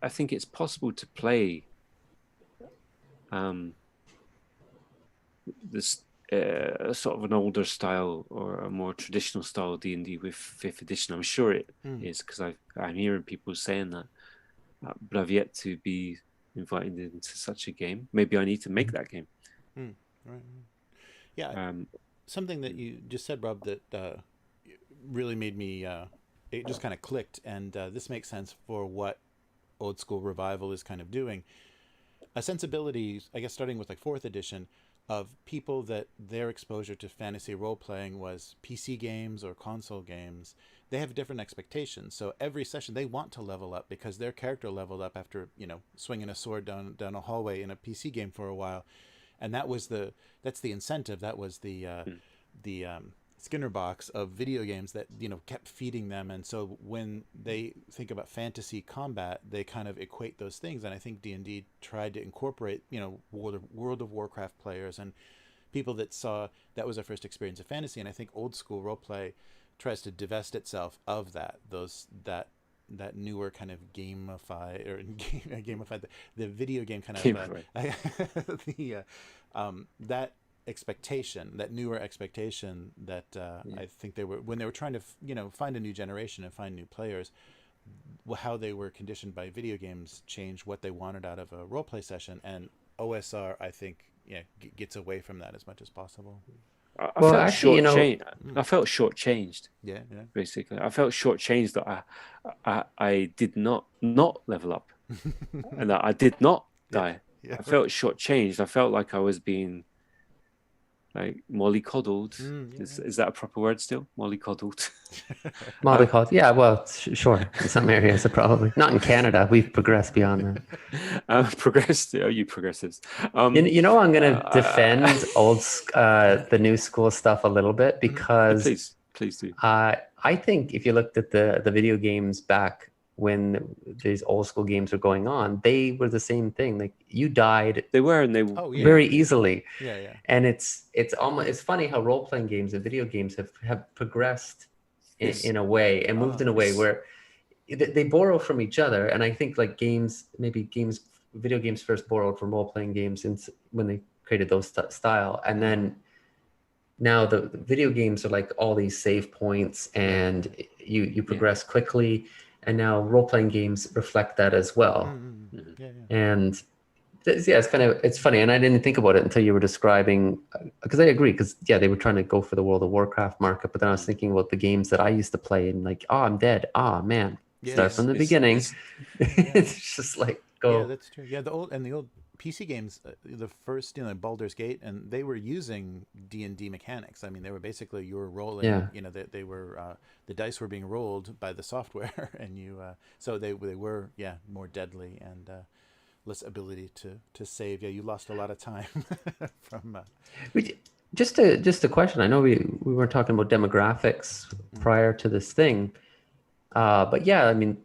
I think it's possible to play this sort of an older style or a more traditional style D&D with 5th edition. I'm sure it is, because I'm hearing people saying that, but I've yet to be invited into such a game. Maybe I need to make that game. Right. Yeah. Something that you just said, Rob, that really made me, it just kind of clicked, and this makes sense for what Old School Revival is kind of doing. A sensibility, I guess, starting with like 4th edition, of people that their exposure to fantasy role-playing was PC games or console games. They have different expectations. So every session they want to level up, because their character leveled up after, swinging a sword down a hallway in a PC game for a while. And that's the incentive. That was the Skinner box of video games that kept feeding them. And so when they think about fantasy combat, they kind of equate those things. And I think D&D tried to incorporate World of Warcraft players and people that saw that was their first experience of fantasy. And I think Old School Roleplay tries to divest itself of that newer kind of gamify the video game kind of that expectation, that newer expectation that I think they were, when they were trying to find a new generation and find new players, how they were conditioned by video games changed what they wanted out of a role play session. And OSR, I think, gets away from that as much as possible. I felt shortchanged. Yeah. Basically, I felt shortchanged that I did not level up, and that I did not die. Yeah. I felt shortchanged. I felt like I was being like mollycoddled. Is that a proper word still? Mollycoddled. Mollycoddle. Yeah, well, sure. In some areas, probably not in Canada. We've progressed beyond that. Progressed. Oh, you progressives. You know, I'm going to defend the new school stuff a little bit because please do. I think if you looked at the video games back when these old school games were going on, they were the same thing. Like you died. They were, and they very easily. Yeah. And it's funny how role playing games and video games have progressed in a way and moved in a way where they borrow from each other. And I think like video games first borrowed from role playing games when they created those style, and then now the video games are like all these save points and you progress quickly, and now role-playing games reflect that as well. And it's funny, and I didn't think about it until you were describing, because I agree, because they were trying to go for the World of Warcraft market, but then I was thinking about the games that I used to play and like, I'm dead, man, start from the beginning. It's just like go. Yeah, that's true. Yeah, the old PC games, the first, Baldur's Gate, and they were using D&D mechanics. I mean, they were basically, you were rolling, they were, the dice were being rolled by the software, and so they were, more deadly and less ability to save. Yeah, you lost a lot of time from. Just a question. I know we were talking about demographics prior to this thing, but I mean,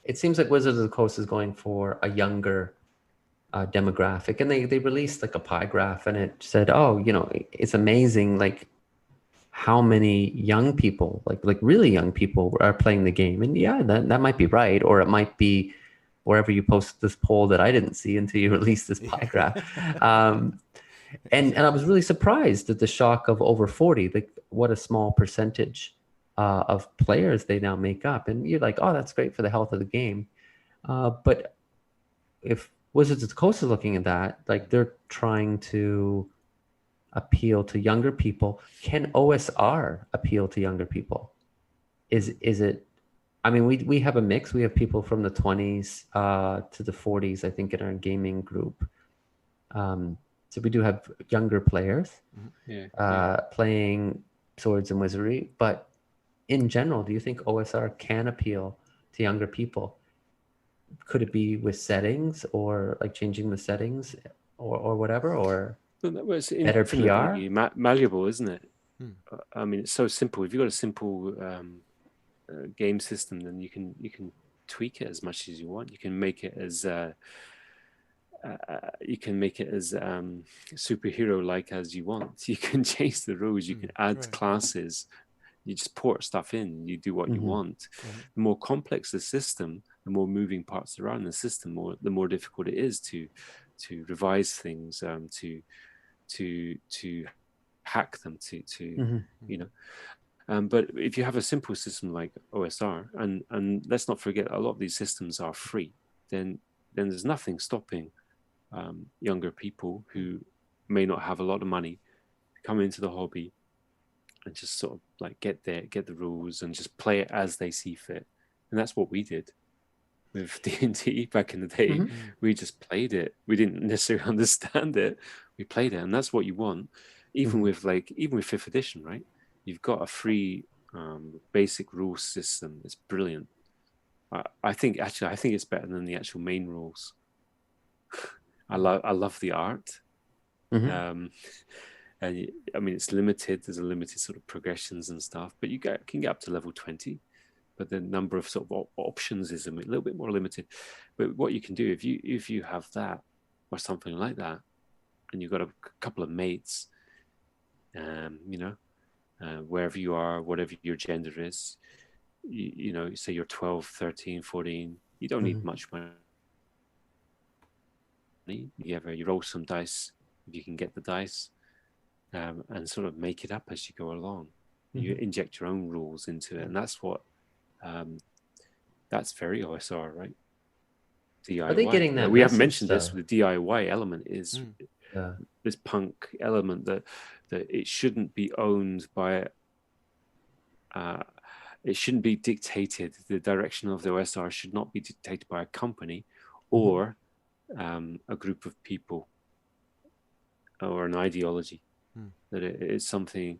it seems like Wizards of the Coast is going for a younger demographic, and they released like a pie graph, and it said, it's amazing like how many young people, like really young people, are playing the game. And that might be right, or it might be wherever you post this poll that I didn't see until you released this pie graph. And I was really surprised at the shock of over 40, like what a small percentage of players they now make up. And you're like, oh, that's great for the health of the game. But if Wizards of the Coast is looking at that, like they're trying to appeal to younger people. Can OSR appeal to younger people? Is it? I mean, we have a mix. We have people from the 20s to the 40s, I think, in our gaming group. So we do have younger players playing Swords and Wizardry. But in general, do you think OSR can appeal to younger people? Could it be with settings, or like changing the settings, or whatever, or better PR? Malleable, isn't it? I mean, it's so simple. If you've got a simple game system, then you can tweak it as much as you want. You can make it as superhero-like as you want. You can change the rules. You can add classes. You just port stuff in. You do what you want. The more complex the system, the more moving parts there are in the system, the more difficult it is to revise things, to hack them, but if you have a simple system like OSR, and let's not forget, a lot of these systems are free, then there's nothing stopping younger people who may not have a lot of money come into the hobby and just sort of like get the rules and just play it as they see fit. And that's what we did with D&D back in the day. We just played it. We didn't necessarily understand it. We played it, and that's what you want. Even with 5th edition, right? You've got a free basic rule system. It's brilliant. I think it's better than the actual main rules. I love the art. And I mean, it's limited. There's a limited sort of progressions and stuff, but you can get up to level 20. But the number of sort of options is a little bit more limited. But what you can do, if you have that or something like that, and you've got a couple of mates, wherever you are, whatever your gender is, say you're 12, 13, 14, you don't need much money. You roll some dice, if you can get the dice, and sort of make it up as you go along. You inject your own rules into it, and that's what that's very OSR, right? DIY. Are they getting that? We haven't mentioned this. The DIY element is this punk element that it shouldn't be owned by. It shouldn't be dictated. The direction of the OSR should not be dictated by a company or a group of people or an ideology. That it is something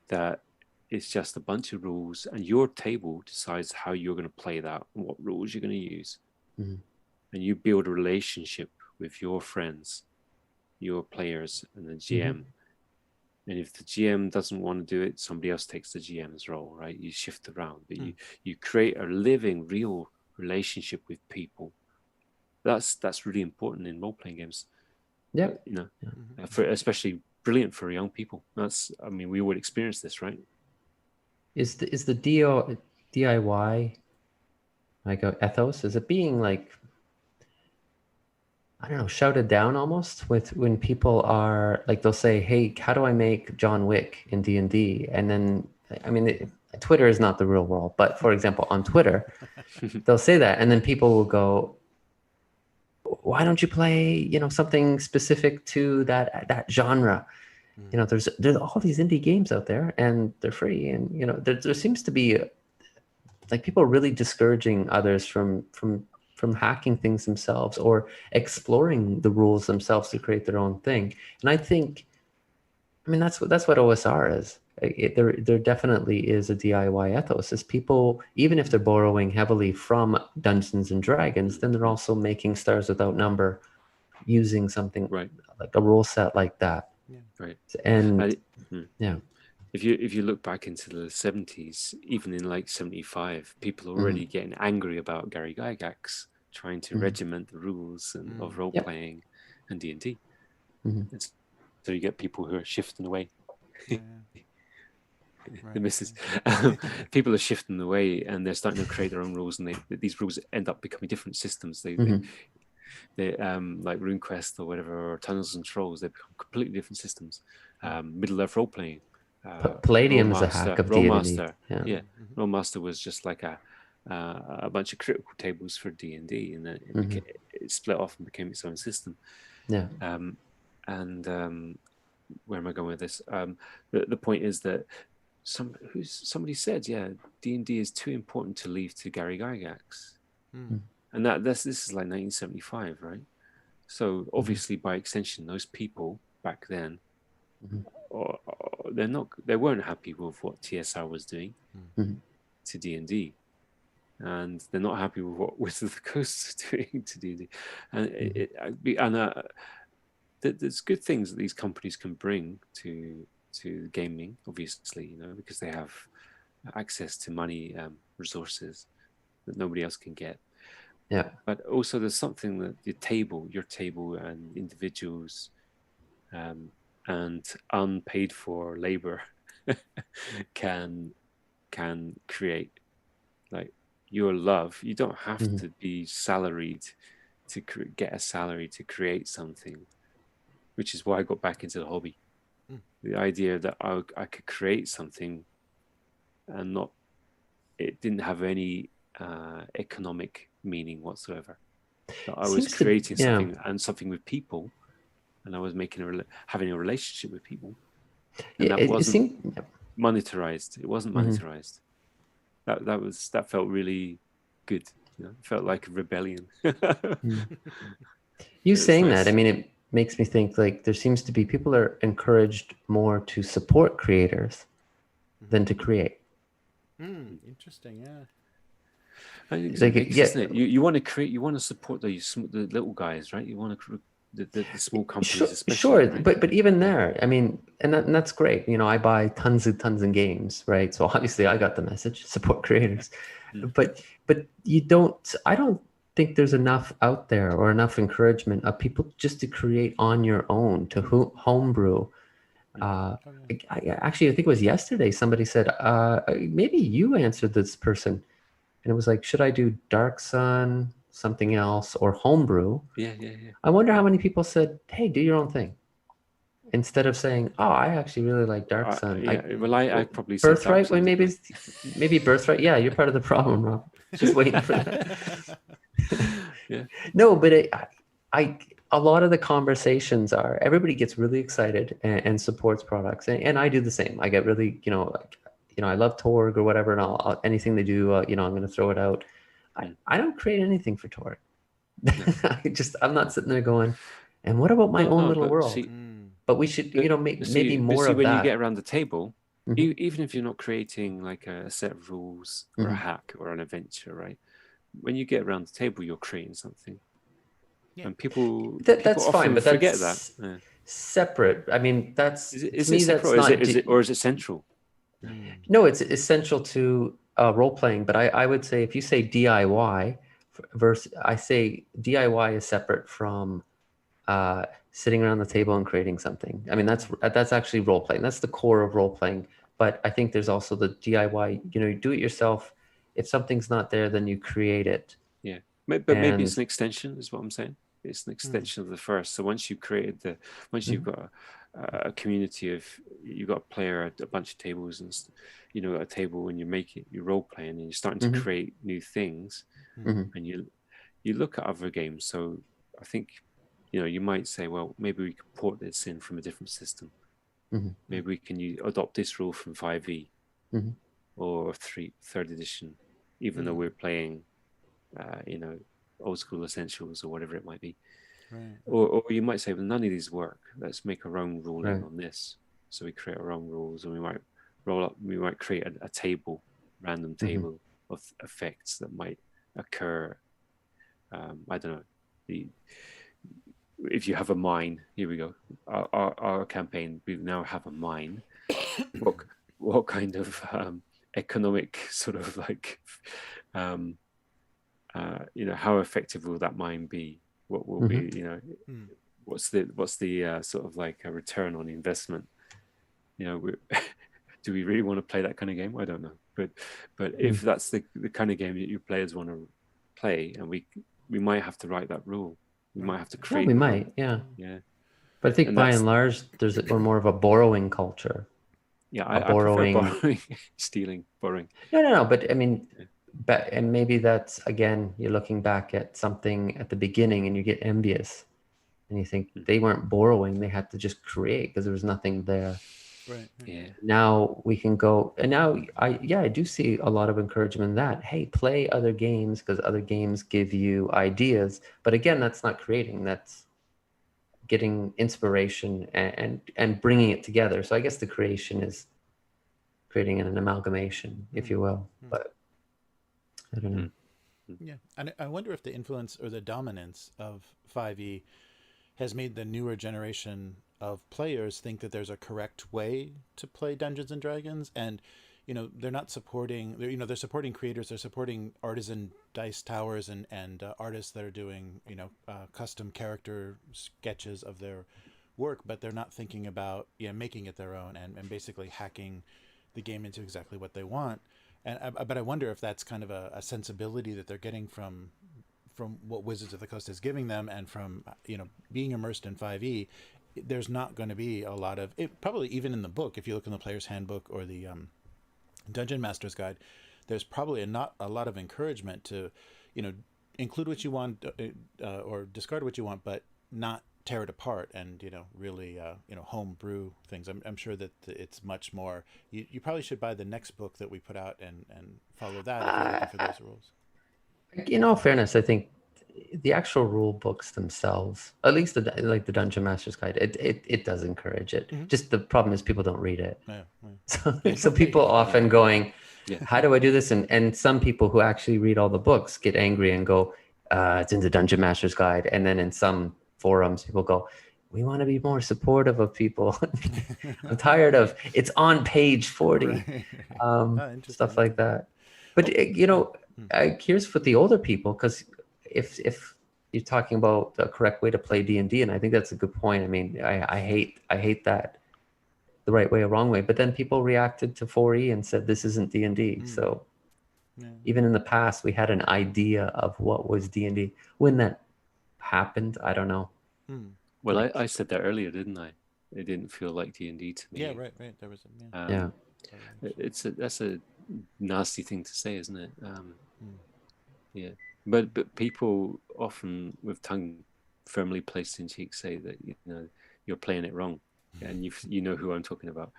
that it's just a bunch of rules, and your table decides how you're going to play that and what rules you're going to use. And you build a relationship with your friends, your players, and the GM. And if the GM doesn't want to do it, somebody else takes the GM's role, right? You shift around, but you create a living, real relationship with people. That's really important in role-playing games. Yeah, you know, for especially brilliant for young people. I mean, we would experience this, right? Is the DIY like a ethos? Is it being like, I don't know, shouted down almost with when people are like, they'll say, hey, how do I make John Wick in D&D? And then, I mean, Twitter is not the real world, but for example, on Twitter, they'll say that. And then people will go, why don't you play, you know, something specific to that genre? You know, there's all these indie games out there and they're free. And, you know, there seems to be like people are really discouraging others from hacking things themselves or exploring the rules themselves to create their own thing. And I think, I mean, that's what OSR is. There definitely is a DIY ethos. Is people, even if they're borrowing heavily from Dungeons and Dragons, then they're also making Stars Without Number using something like a rule set like that. Right. And yeah. If you look back into the 70s, even in like 75, people are already getting angry about Gary Gygax trying to regiment the rules of role playing and D&D. So you get people who are shifting away. The misses. People are shifting away and they're starting to create their own rules, and these rules end up becoming different systems. They like RuneQuest or whatever, or Tunnels and Trolls, they become completely different systems. Middle-earth role playing. Palladium is a hack of D&D. Rolemaster was just like a bunch of critical tables for D&D, and then it split off and became its own system. Yeah. Where am I going with this? The point is that somebody said, D&D is too important to leave to Gary Gygax, and this is like 1975, right? So obviously, by extension, those people back then. Or they weren't happy with what TSR was doing to D&D, and they're not happy with what Wizard of the Coast is doing to D&D. And there's good things that these companies can bring to gaming, obviously, you know, because they have access to money, resources that nobody else can get. Yeah. But also there's something that your table and individuals and unpaid for labor can create, like your love. You don't have to be salaried to get a salary to create something, which is why I got back into the hobby. The idea that I could create something and it didn't have any economic meaning whatsoever. That I was creating something and something with people, and I was having a relationship with people, and that wasn't monetized. It wasn't monetized. That felt really good. You know, it felt like a rebellion. You saying nice. That, I mean, it makes me think like there seems to be people are encouraged more to support creators than to create. Interesting, yeah. I think it's isn't it? You want to create, you want to support the little guys, right? You want to the small companies, especially. Sure, right? but even there, I mean, and that's great. You know, I buy tons of games, right? So obviously, I got the message: support creators. But I don't think there's enough out there or enough encouragement of people just to create on your own, to homebrew. I think it was yesterday somebody said, maybe you answered this person, and it was like, should I do Dark Sun, something else, or homebrew? Yeah. I wonder how many people said, hey, do your own thing, instead of saying, oh, I actually really like Dark Sun. I probably said Birthright. Well, maybe Birthright. Yeah, you're part of the problem, Rob. Just waiting for that. Yeah. No, but a lot of the conversations are, everybody gets really excited and supports products, and I do the same. I get really, I love Torg or whatever, and I'll anything they do, I'm going to throw it out. I don't create anything for Torg. I'm not sitting there going, and what about my own little but world? see, But we should, maybe more see of when you that. get around the table, Mhm. even if you're not creating like a set of rules or a hack or an adventure, right? When you get around the table, you're creating something, and people That's fine, often but forget that. that's separate. I mean, that's Is to it me, separate, that's or is not. it, or is it central? No, it's essential to role playing. But I would say if you say DIY versus, I say DIY is separate from sitting around the table and creating something. I mean, that's actually role playing. That's the core of role playing. But I think there's also the DIY. You do it yourself. If something's not there, then you create it. Yeah, but maybe it's an extension, is what I'm saying. It's an extension of the first. So once you've created once you've got a community of, you've got a player at a bunch of tables, and a table, and you're role playing, and you're starting to create new things, and you look at other games. So I think, you might say, well, maybe we could port this in from a different system. Maybe we can adopt this rule from 5e or third edition, even though we're playing, Old School Essentials or whatever it might be. Right. Or you might say, well, none of these work. Let's make our own ruling Right. on this. So we create our own rules, and we might create a table, random table of effects that might occur. I don't know. If you have a mine, here we go. Our campaign, we now have a mine. What kind of economic sort of like, how effective will that mine be? What will be, what's the sort of like a return on investment? Do we really want to play that kind of game? I don't know, but if that's the kind of game that your players want to play, and we might have to write that rule. We might have to create. We might, yeah. But I think by and large, we're more of a borrowing culture. Yeah, I prefer borrowing, stealing, borrowing. No. But I mean, and maybe that's, again, you're looking back at something at the beginning and you get envious, and you think they weren't borrowing; they had to just create because there was nothing there. Right. Yeah. Now we can go, and now I do see a lot of encouragement in that. Hey, play other games because other games give you ideas. But again, that's not creating. That's getting inspiration and bringing it together. So I guess the creation is creating an amalgamation, if you will. But I don't know. Yeah, and I wonder if the influence or the dominance of 5e has made the newer generation of players think that there's a correct way to play Dungeons and Dragons, and they're not supporting, they're supporting creators, they're supporting artisan dice towers and artists that are doing custom character sketches of their work, but they're not thinking about making it their own and basically hacking the game into exactly what they want. But I wonder if that's kind of a sensibility that they're getting from what Wizards of the Coast is giving them, and from being immersed in 5e. There's not going to be a lot of it, probably even in the book. If you look in the Player's Handbook or the Dungeon Master's Guide, there's probably not a lot of encouragement to include what you want or discard what you want, but not tear it apart and really home brew things. I'm sure that it's much more. You probably should buy the next book that we put out and follow that if you're looking for those rules. In all fairness, I think the actual rule books themselves, at least the Dungeon Master's Guide, it does encourage it. Just the problem is people don't read it. So people often going, how do I do this? And some people who actually read all the books get angry and go, it's in the Dungeon Master's Guide. And then in some forums, people go, we want to be more supportive of people. I'm tired of it's on page 40, stuff like that. But here's for the older people, because if you're talking about the correct way to play D&D, and I think that's a good point. I mean, I hate that, the right way or wrong way. But then people reacted to 4E and said this isn't D&D. So even in the past, we had an idea of what was D&D. When that happened, I don't know. Well, I said that earlier, didn't I? It didn't feel like D&D to me. Yeah, right. There was that's a nasty thing to say, isn't it? Yeah, but people often, with tongue firmly placed in cheek, say that you're playing it wrong, and you know who I'm talking about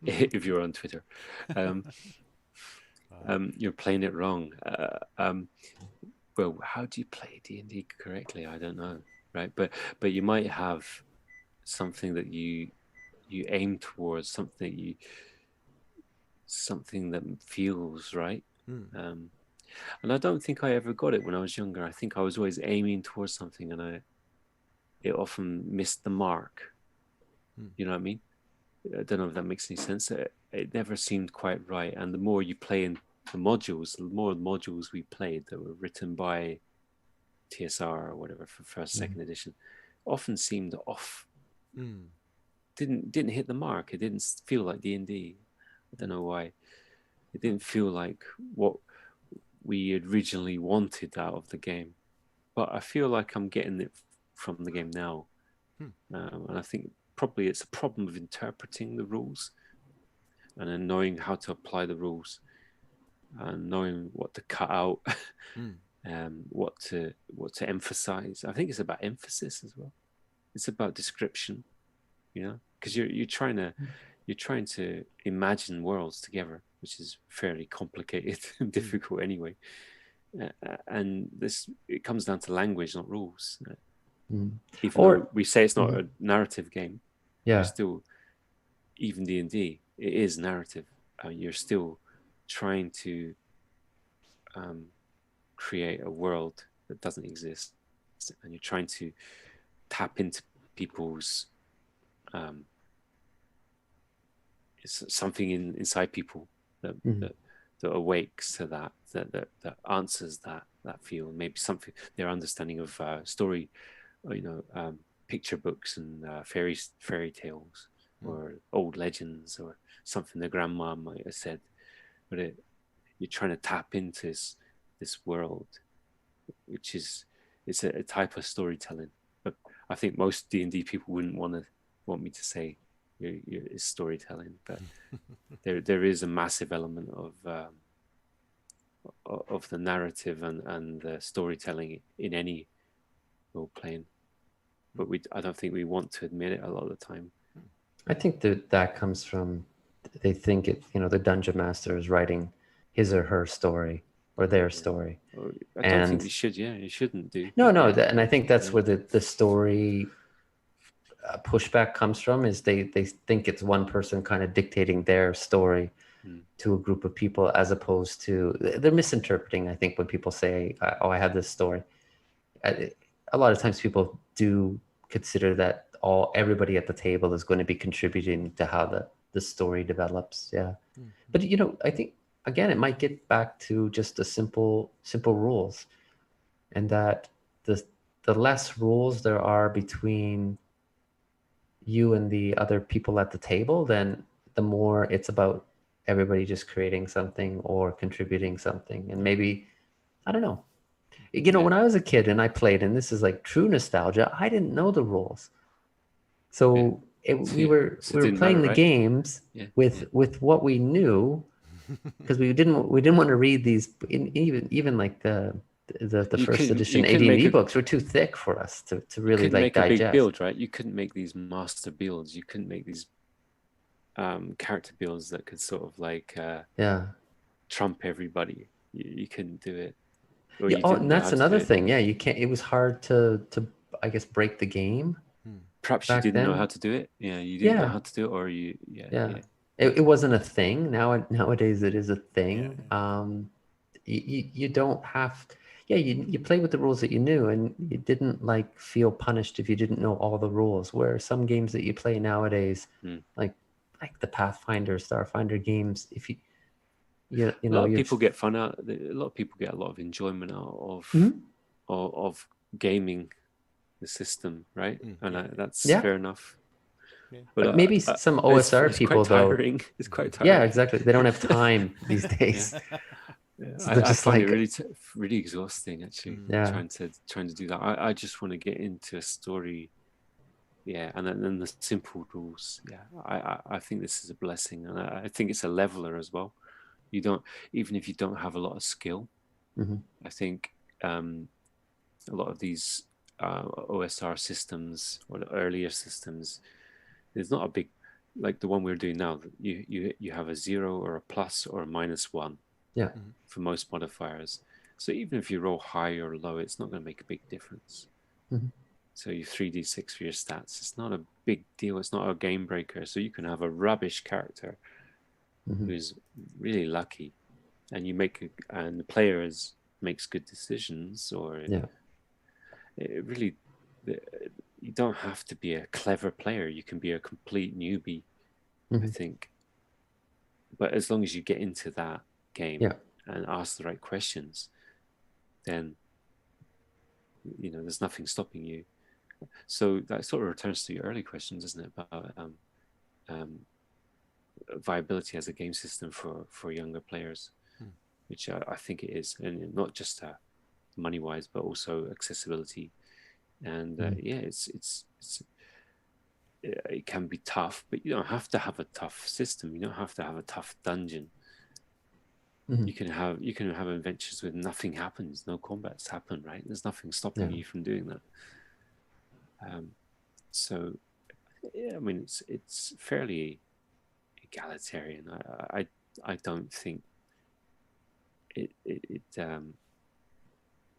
if you're on Twitter. You're playing it wrong. well, how do you play D&D correctly? I don't know, right? But you might have something that you aim towards, something that feels right. And I don't think I ever got it when I was younger. I think I was always aiming towards something, and it often missed the mark. You know what I mean? I don't know if that makes any sense. It never seemed quite right. And the more you play in the modules, the more modules we played that were written by TSR or whatever for first, second edition, often seemed off. Didn't hit the mark. It didn't feel like D&D. I don't know why. It didn't feel like what we originally wanted out of the game. But I feel like I'm getting it from the game now. And I think probably it's a problem of interpreting the rules and then knowing how to apply the rules and knowing what to cut out, what to emphasize. I think it's about emphasis as well. It's about description, because you're trying to imagine worlds together, which is fairly complicated and difficult anyway. And it comes down to language, not rules. Even though we say it's not a narrative game, you're still, even D&D, it is narrative. You're still trying to create a world that doesn't exist, and you're trying to tap into people's something inside people that awakes to that answers that feel, maybe something, their understanding of story, picture books and fairy tales or old legends or something the grandma might have said. But you're trying to tap into this world, which it's a type of storytelling. But I think most D&D people wouldn't want me to say it's storytelling, but there is a massive element of the narrative and the storytelling in any role playing. But I don't think we want to admit it a lot of the time. I think that comes from, they think the dungeon master is writing his or her story or their story. I don't think you should. Yeah, you shouldn't do. No, and I think that's where the story pushback comes from, is they think it's one person kind of dictating their story to a group of people, as opposed to, they're misinterpreting, I think, when people say, oh, I have this story. A lot of times people do consider that everybody at the table is going to be contributing to how the story develops. But I think, again, it might get back to just the simple rules, and that the less rules there are between you and the other people at the table, then the more it's about everybody just creating something or contributing something. And maybe, I don't know, when I was a kid and I played, and this is like true nostalgia, I didn't know the rules. So we were playing the games with what we knew, because we didn't want to read these, even like the first edition AD&D books were too thick for us to really like digest. A big build, right? You couldn't make these master builds. You couldn't make these character builds that could sort of like trump everybody. You couldn't do it. And that's another thing. Yeah, you can't. It was hard to I guess break the game. Perhaps you didn't know how to do it. Yeah, you didn't know how to do it, or you. It wasn't a thing. Nowadays it is a thing. You don't have. You play with the rules that you knew, and you didn't like feel punished if you didn't know all the rules. Where some games that you play nowadays, like the Pathfinder, Starfinder games, if you a lot of people get fun out. A lot of people get a lot of enjoyment out of gaming the system, right? And that's fair enough. But maybe some OSR people, though, it's quite tiring. Yeah, exactly. They don't have time these days. So I find it really exhausting, actually. Trying to do that. I just want to get into a story. And then the simple rules. I think this is a blessing, and I think it's a leveler as well. You don't, even if you don't have a lot of skill, I think a lot of these OSR systems or the earlier systems, there's not a big, like the one we're doing now. You have a 0 or a plus or a -1. Yeah. For most modifiers, So even if you roll high or low, it's not going to make a big difference. Mm-hmm. So you 3d6 for your stats. It's not a big deal. It's not a game breaker. So you can have a rubbish character who's really lucky, and and the player makes good decisions, or it really, you don't have to be a clever player. You can be a complete newbie, I think. But as long as you get into that game and ask the right questions, then there's nothing stopping you. So that sort of returns to your early question, doesn't it, about viability as a game system for younger players, which I think it is, and not just money wise, but also accessibility. And it can be tough, but you don't have to have a tough system. You don't have to have a tough dungeon. You can have adventures where nothing happens, no combats happen, right? There's nothing stopping you from doing that. So yeah, I mean, it's fairly egalitarian. I don't think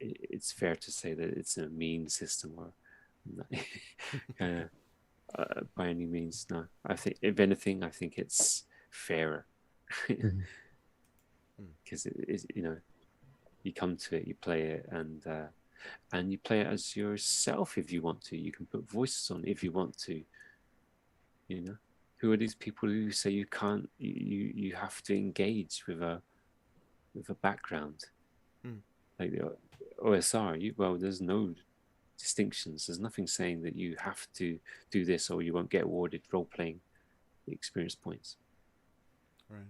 it's fair to say that it's a mean system or by any means. No, I think if anything, I think it's fairer because you come to it, you play it, and you play it as yourself if you want to. You can put voices on if you want to. Who are these people who say you can't? You have to engage with a background, like the OSR. There's no distinctions. There's nothing saying that you have to do this or you won't get awarded role-playing experience points. Right.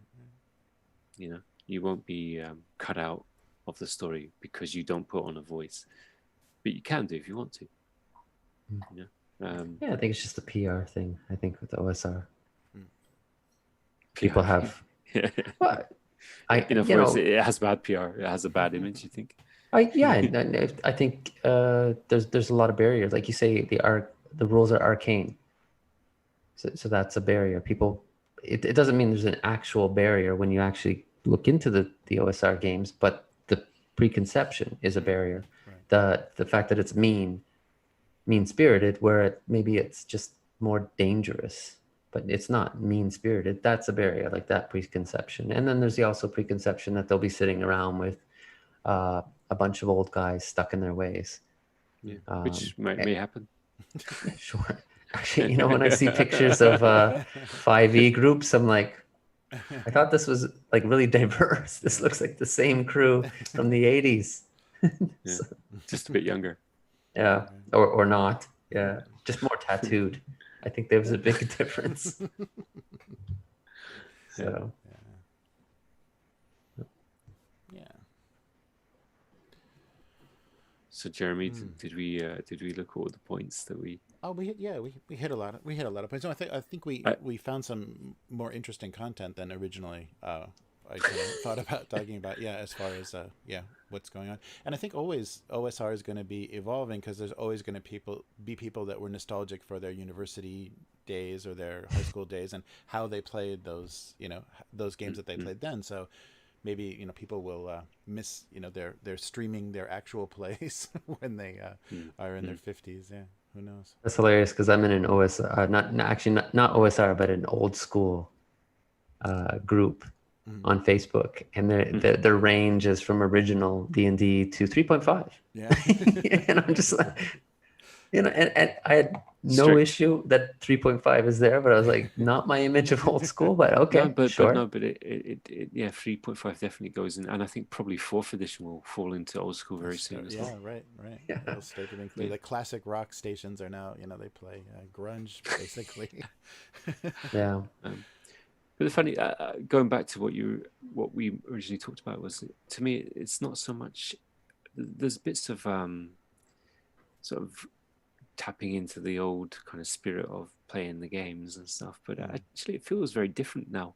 You won't be cut out of the story because you don't put on a voice, but you can do if you want to. I think it's just a PR thing. I think with OSR, PR. people have. Well, it has bad PR. It has a bad image. You think? I think there's a lot of barriers. Like you say, the rules are arcane. So that's a barrier. People, it doesn't mean there's an actual barrier when you actually look into the OSR games, but the preconception is a barrier. Right. The fact that it's mean-spirited, where maybe it's just more dangerous, but it's not mean-spirited. That's a barrier, like that preconception. And then there's the also preconception that they'll be sitting around with a bunch of old guys stuck in their ways. Which may happen. Sure. Actually, when I see pictures of 5e groups, I'm like, I thought this was like really diverse. This looks like the same crew from the 80s. So, just a bit younger. Yeah, or not. Yeah, just more tattooed. I think there was a big difference. So. So Jeremy, did we look at all the points that we? Oh, we hit a lot of points. No, I think we found some more interesting content than originally I kind of thought about talking about. Yeah, as far as what's going on, and I think always OSR is going to be evolving because there's always going to be people that were nostalgic for their university days or their high school days and how they played those those games that they played then. So. Maybe people will miss they're streaming their actual plays when they are in their 50s. Yeah, who knows? That's hilarious because I'm in an OSR, not OSR, but an old school group on Facebook, and their range is from original D&D to 3.5. Yeah, and I'm just like, and I had no issue that 3.5 is there, but I was like, not my image of old school, but okay, sure. But it 3.5 definitely goes in, and I think probably 4th edition will fall into old school very soon as well. Right. Yeah. They'll start to include the classic rock stations are now, they play grunge basically. Yeah. But the funny, going back to what we originally talked about was, to me, it's not so much. There's bits of sort of tapping into the old kind of spirit of playing the games and stuff, but actually it feels very different now.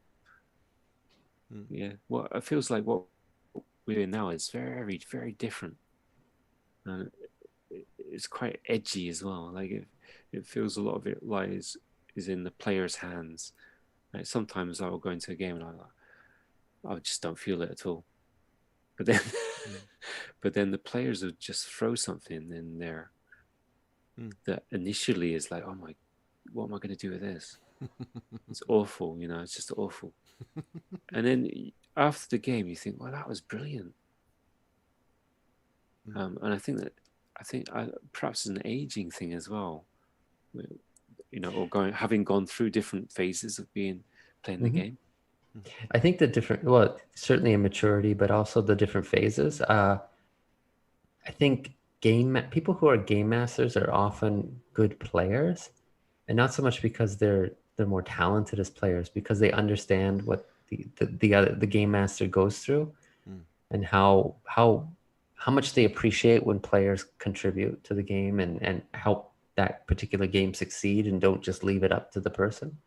Yeah, it feels like what we're doing now is very, very different, and it's quite edgy as well. Like it feels a lot of it lies is in the player's hands. Like sometimes I will go into a game and I just don't feel it at all, but then But then the players would just throw something in there that initially is like, oh my, what am I going to do with this? It's awful, you know, it's just awful. And then after the game, you think, well, that was brilliant. And I think perhaps it's an aging thing as well, you know, or having gone through different phases of playing the game. I think the different, well, certainly a maturity, but also the different phases. I think people who are game masters are often good players, and not so much because they're more talented as players, because they understand what the game master goes through, and how much they appreciate when players contribute to the game and help that particular game succeed, and don't just leave it up to the person.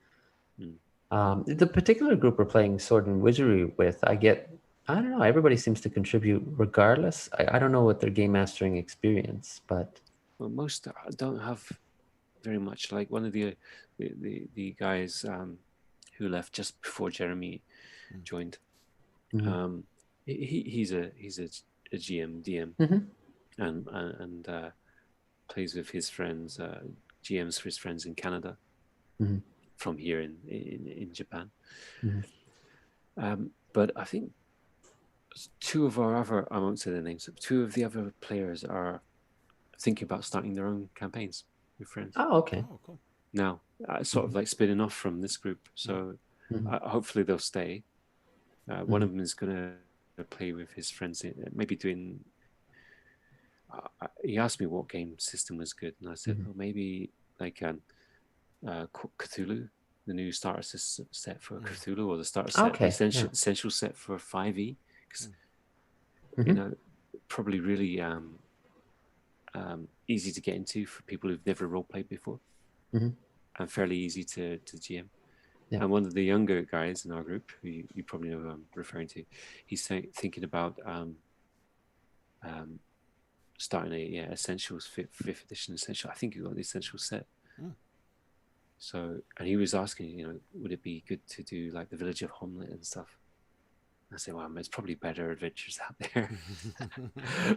The particular group we're playing Sword and Wizardry with, I don't know, everybody seems to contribute regardless. I don't know what their game mastering experience, but... Well, most don't have very much. Like one of the guys who left just before Jeremy joined, he's a GM, DM, and plays with his friends, GMs for his friends in Canada. From here in Japan. But I think two of our other, I won't say their names, but two of the other players are thinking about starting their own campaigns with friends. Oh, okay. Oh, cool. Now, sort of like spinning off from this group. So hopefully they'll stay. One of them is going to play with his friends, maybe doing... he asked me what game system was good, and I said, well, maybe like... Cthulhu, the new starter set for Cthulhu, or the starter set, essential set for 5e, because you know, probably really easy to get into for people who've never role played before, and fairly easy to GM. And one of the younger guys in our group, who you probably know who I'm referring to, he's thinking about starting a Essentials 5th edition Essential. I think he got the Essential set. So, and he was asking, you know, would it be good to do like the Village of Hamlet and stuff? I said, well, there's probably better adventures out there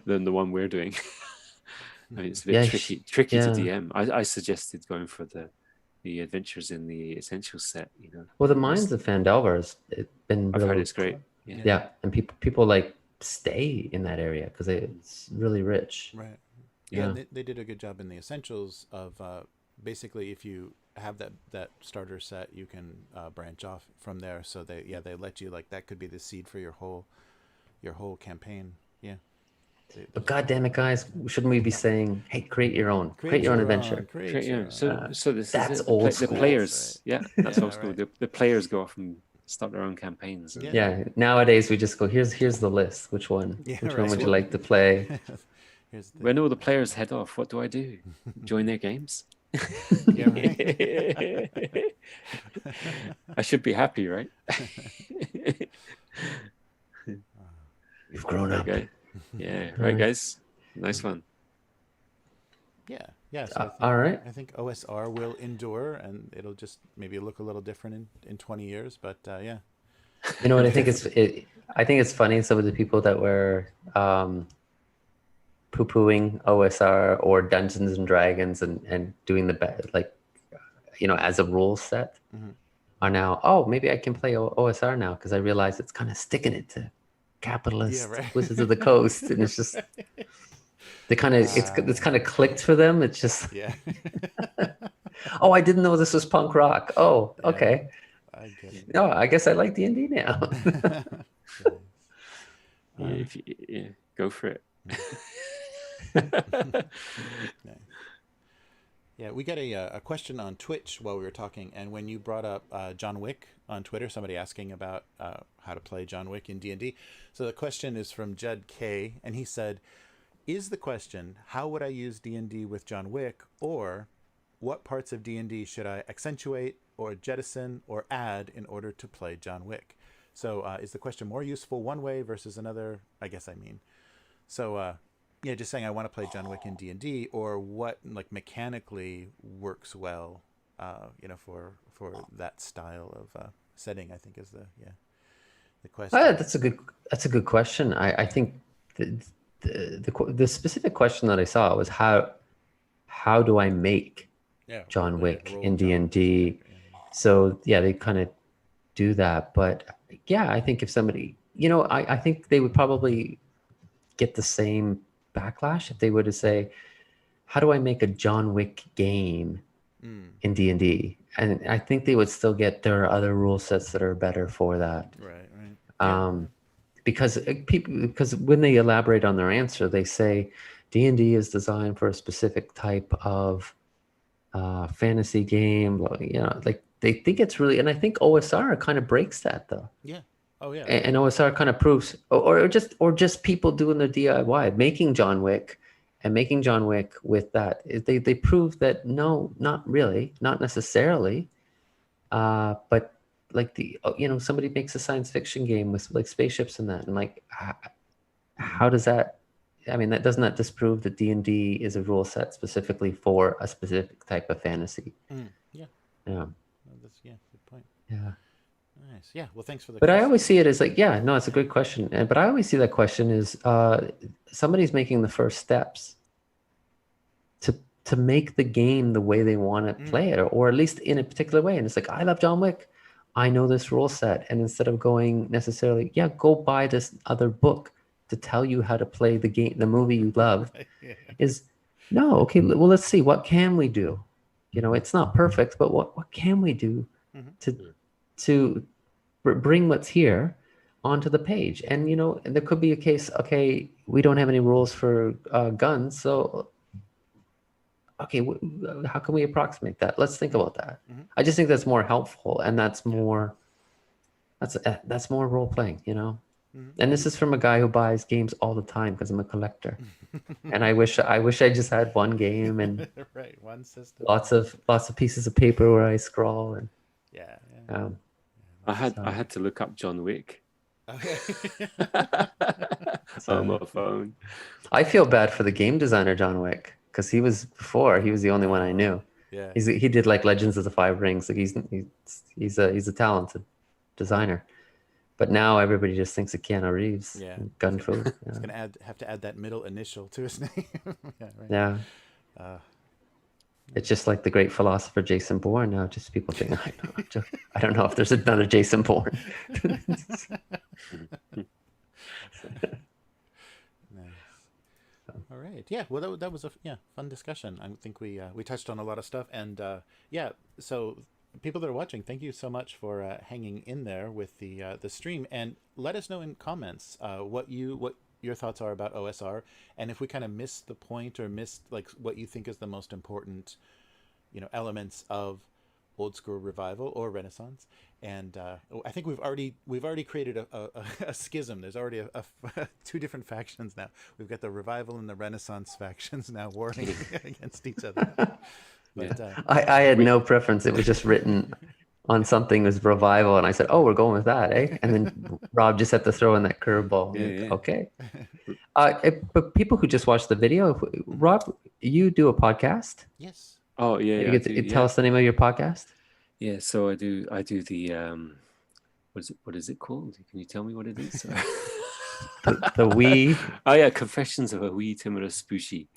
than the one we're doing. I mean, it's a bit tricky to DM. I suggested going for the adventures in the Essentials set, you know. Well, the Mines of Phandelver has been I've heard it's great. Yeah, and people like stay in that area because it's really rich. Right. Yeah, they did a good job in the Essentials of basically, if you have that starter set, you can branch off from there. So they let you, like, that could be the seed for your whole campaign. Yeah. But God damn it, guys, shouldn't we be saying, hey, create your own adventure? Create your own. So this that's is it. Old School. The players, right? That's Old School. Right. The players go off and start their own campaigns. Yeah. Nowadays we just go, here's the list. Which one? Which one would you like to play? When all the players head off, what do I do? Join their games? Yeah, right. I should be happy, right? You've grown up. Okay. Yeah, right, guys. Nice one. Yeah. So all right. I think OSR will endure, and it'll just maybe look a little different in 20 years. But yeah. You know what I think I think it's funny, some of the people that were poo-pooing OSR or Dungeons and Dragons and doing like, you know, as a rule set are now, oh, maybe I can play OSR now because I realize it's kind of sticking it to capitalist Wizards of the Coast, and it's just they kind of it's kind of clicked for them. It's just oh, I didn't know this was punk rock. Oh, okay. I get it. No, I guess I like D&D now. Go for it. Yeah, we got a question on Twitch while we were talking, and when you brought up John Wick on Twitter, somebody asking about how to play John Wick in D&D. So the question is from Judd K, and he said, is the question, how would I use D&D with John Wick, or what parts of D&D should I accentuate or jettison or add in order to play John Wick? So is the question more useful one way versus another? I guess I mean. So yeah, just saying I want to play John Wick in D&D, or what like mechanically works well, you know, for that style of setting, I think is the question. That's a good question. I think the specific question that I saw was how do I make John Wick in D&D? So yeah, they kind of do that. But yeah, I think if somebody, I think they would probably get the same backlash if they were to say, how do I make a John Wick game in D&D? And I think they would still get, there are other rule sets that are better for that. Right. Because when they elaborate on their answer, they say D&D is designed for a specific type of fantasy game. Like they think it's really, and I think OSR kind of breaks that though. Yeah. Oh yeah. And OSR kind of proves, or just people doing their DIY, making John Wick with that. They prove that no, not really, not necessarily, but like somebody makes a science fiction game with like spaceships and that, and like how does that? I mean, doesn't that disprove that D&D is a rule set specifically for a specific type of fantasy? Yeah. That's good point. Yeah. Nice. Yeah. Well, thanks for the. But I always see it as like, no, it's a good question. But I always see that question is somebody's making the first steps to make the game the way they want to play it, or at least in a particular way. And it's like, I love John Wick. I know this rule set. And instead of going necessarily, go buy this other book to tell you how to play the game, the movie you love, is no, okay, well, let's see, what can we do? It's not perfect, but what can we do to bring what's here onto the page? And, there could be a case, okay, we don't have any rules for guns, so okay, how can we approximate that? Let's think about that. I just think that's more helpful, and that's more role playing, And this is from a guy who buys games all the time because I'm a collector, and I wish I just had one game and one system, lots of pieces of paper where I scroll and I had to look up John Wick. Okay. On my phone. I feel bad for the game designer John Wick, because he was the only one I knew. Yeah. He did like Legends of the Five Rings. Like he's a talented designer. But now everybody just thinks of Keanu Reeves. Yeah. Gun Fu. He's gonna have to add that middle initial to his name. Yeah. It's just like the great philosopher Jason Bourne now. Just people think, I don't know if there's another Jason Bourne. All right. Yeah. Well, that was a fun discussion. I think we touched on a lot of stuff, and so people that are watching, thank you so much for hanging in there with the stream, and let us know in comments what your thoughts are about OSR, and if we kind of missed the point or missed like what you think is the most important, elements of Old School Revival or Renaissance. And I think we've already created a schism. There's already two different factions now. We've got the Revival and the Renaissance factions now warring against each other. But, I had no preference. It was just written on something as Revival, and I said, "Oh, we're going with that, eh?" And then Rob just had to throw in that curveball. Yeah. Okay. But people who just watch the video, Rob, you do a podcast? Yes. Oh yeah. You get to tell us the name of your podcast? Yeah, so I do the what is it called? Can you tell me what it is? the wee. Oh yeah, Confessions of a Wee Timorous Bushy.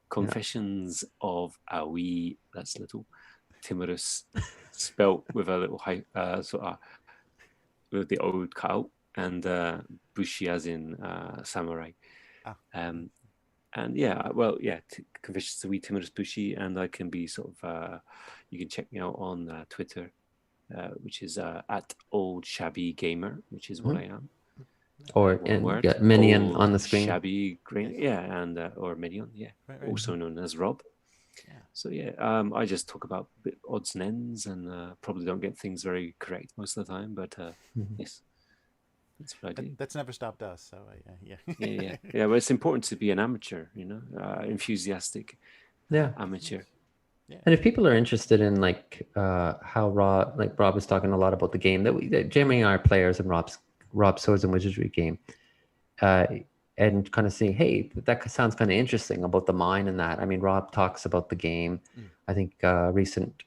Confessions of a Wee, that's little, timorous, spelt with a little sort of with the old cut out, and Bushy as in samurai. And Confessions of a Wee Timorous Bushy, and I can be sort of you can check me out on Twitter, which is at Old Shabby Gamer, which is what I am. Or got Minion on the screen. Shabby Green, and or Minion, right. Also known as Rob. Yeah. So I just talk about odds and ends, and probably don't get things very correct most of the time, but yes. That's what I do. That's never stopped us. So yeah. But it's important to be an amateur, enthusiastic, amateur. Yeah. And if people are interested in like how Rob was talking a lot about the game that Jeremy and I are players in Rob's Swords and Wizardry game, and kind of seeing, hey, that sounds kind of interesting about the mine and that. I mean, Rob talks about the game. I think recent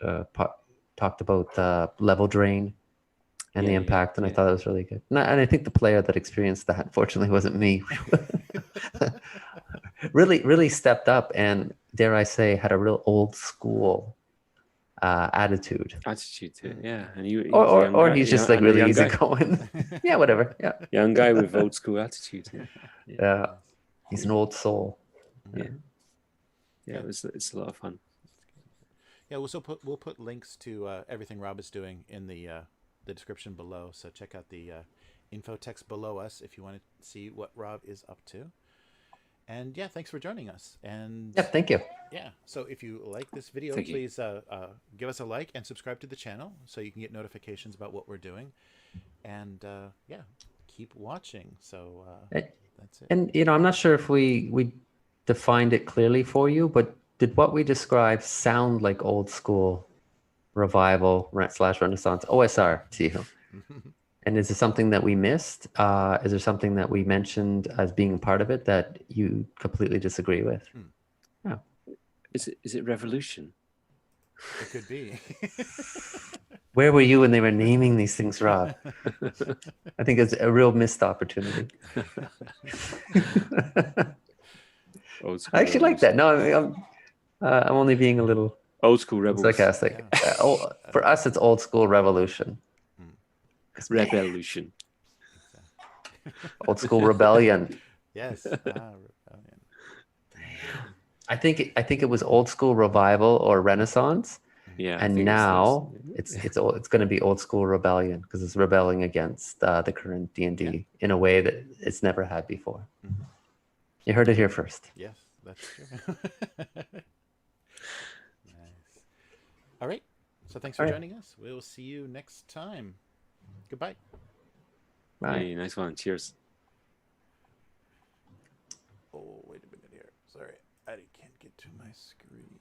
talked about level drain and the impact, and I thought it was really good. And I think the player that experienced that, fortunately, wasn't me. really stepped up and, dare I say, had a real old school attitude. Attitude to it, yeah. And he's a Or young guy, he's just young- like and a really young guy. easygoing. Yeah, whatever. Yeah. Young guy with old school attitude. Yeah, Yeah. He's an old soul. yeah. It's a lot of fun. Yeah, we'll put links to everything Rob is doing in the description below. So check out the info text below us if you want to see what Rob is up to. And yeah, thanks for joining us. And Yeah, thank you. yeah, so if you like this video, Thank you. please give us a like and subscribe to the channel so you can get notifications about what we're doing. And yeah, keep watching. So that's it. And I'm not sure if we defined it clearly for you, but did what we described sound like old school revival / Renaissance OSR to you? And is there something that we missed? Is there something that we mentioned as being part of it that you completely disagree with? Yeah. Is it revolution? It could be. Where were you when they were naming these things, Rob? I think it's a real missed opportunity. Old school I actually like that. No, I'm only being a little Old school rebels. sarcastic. For us, it's old school revolution. Revolution. Old school rebellion. Yes. Rebellion. I think it was old school revival or Renaissance, Yeah. I and think now it's going to be old school rebellion because it's rebelling against the current D&D in a way that it's never had before. Mm-hmm. You heard it here first. Yes, that's true. Nice. All right. So thanks for joining us. We will see you next time. Goodbye. Bye. Hey, nice one. Cheers. Oh, wait a minute here. Sorry. I can't get to my screen.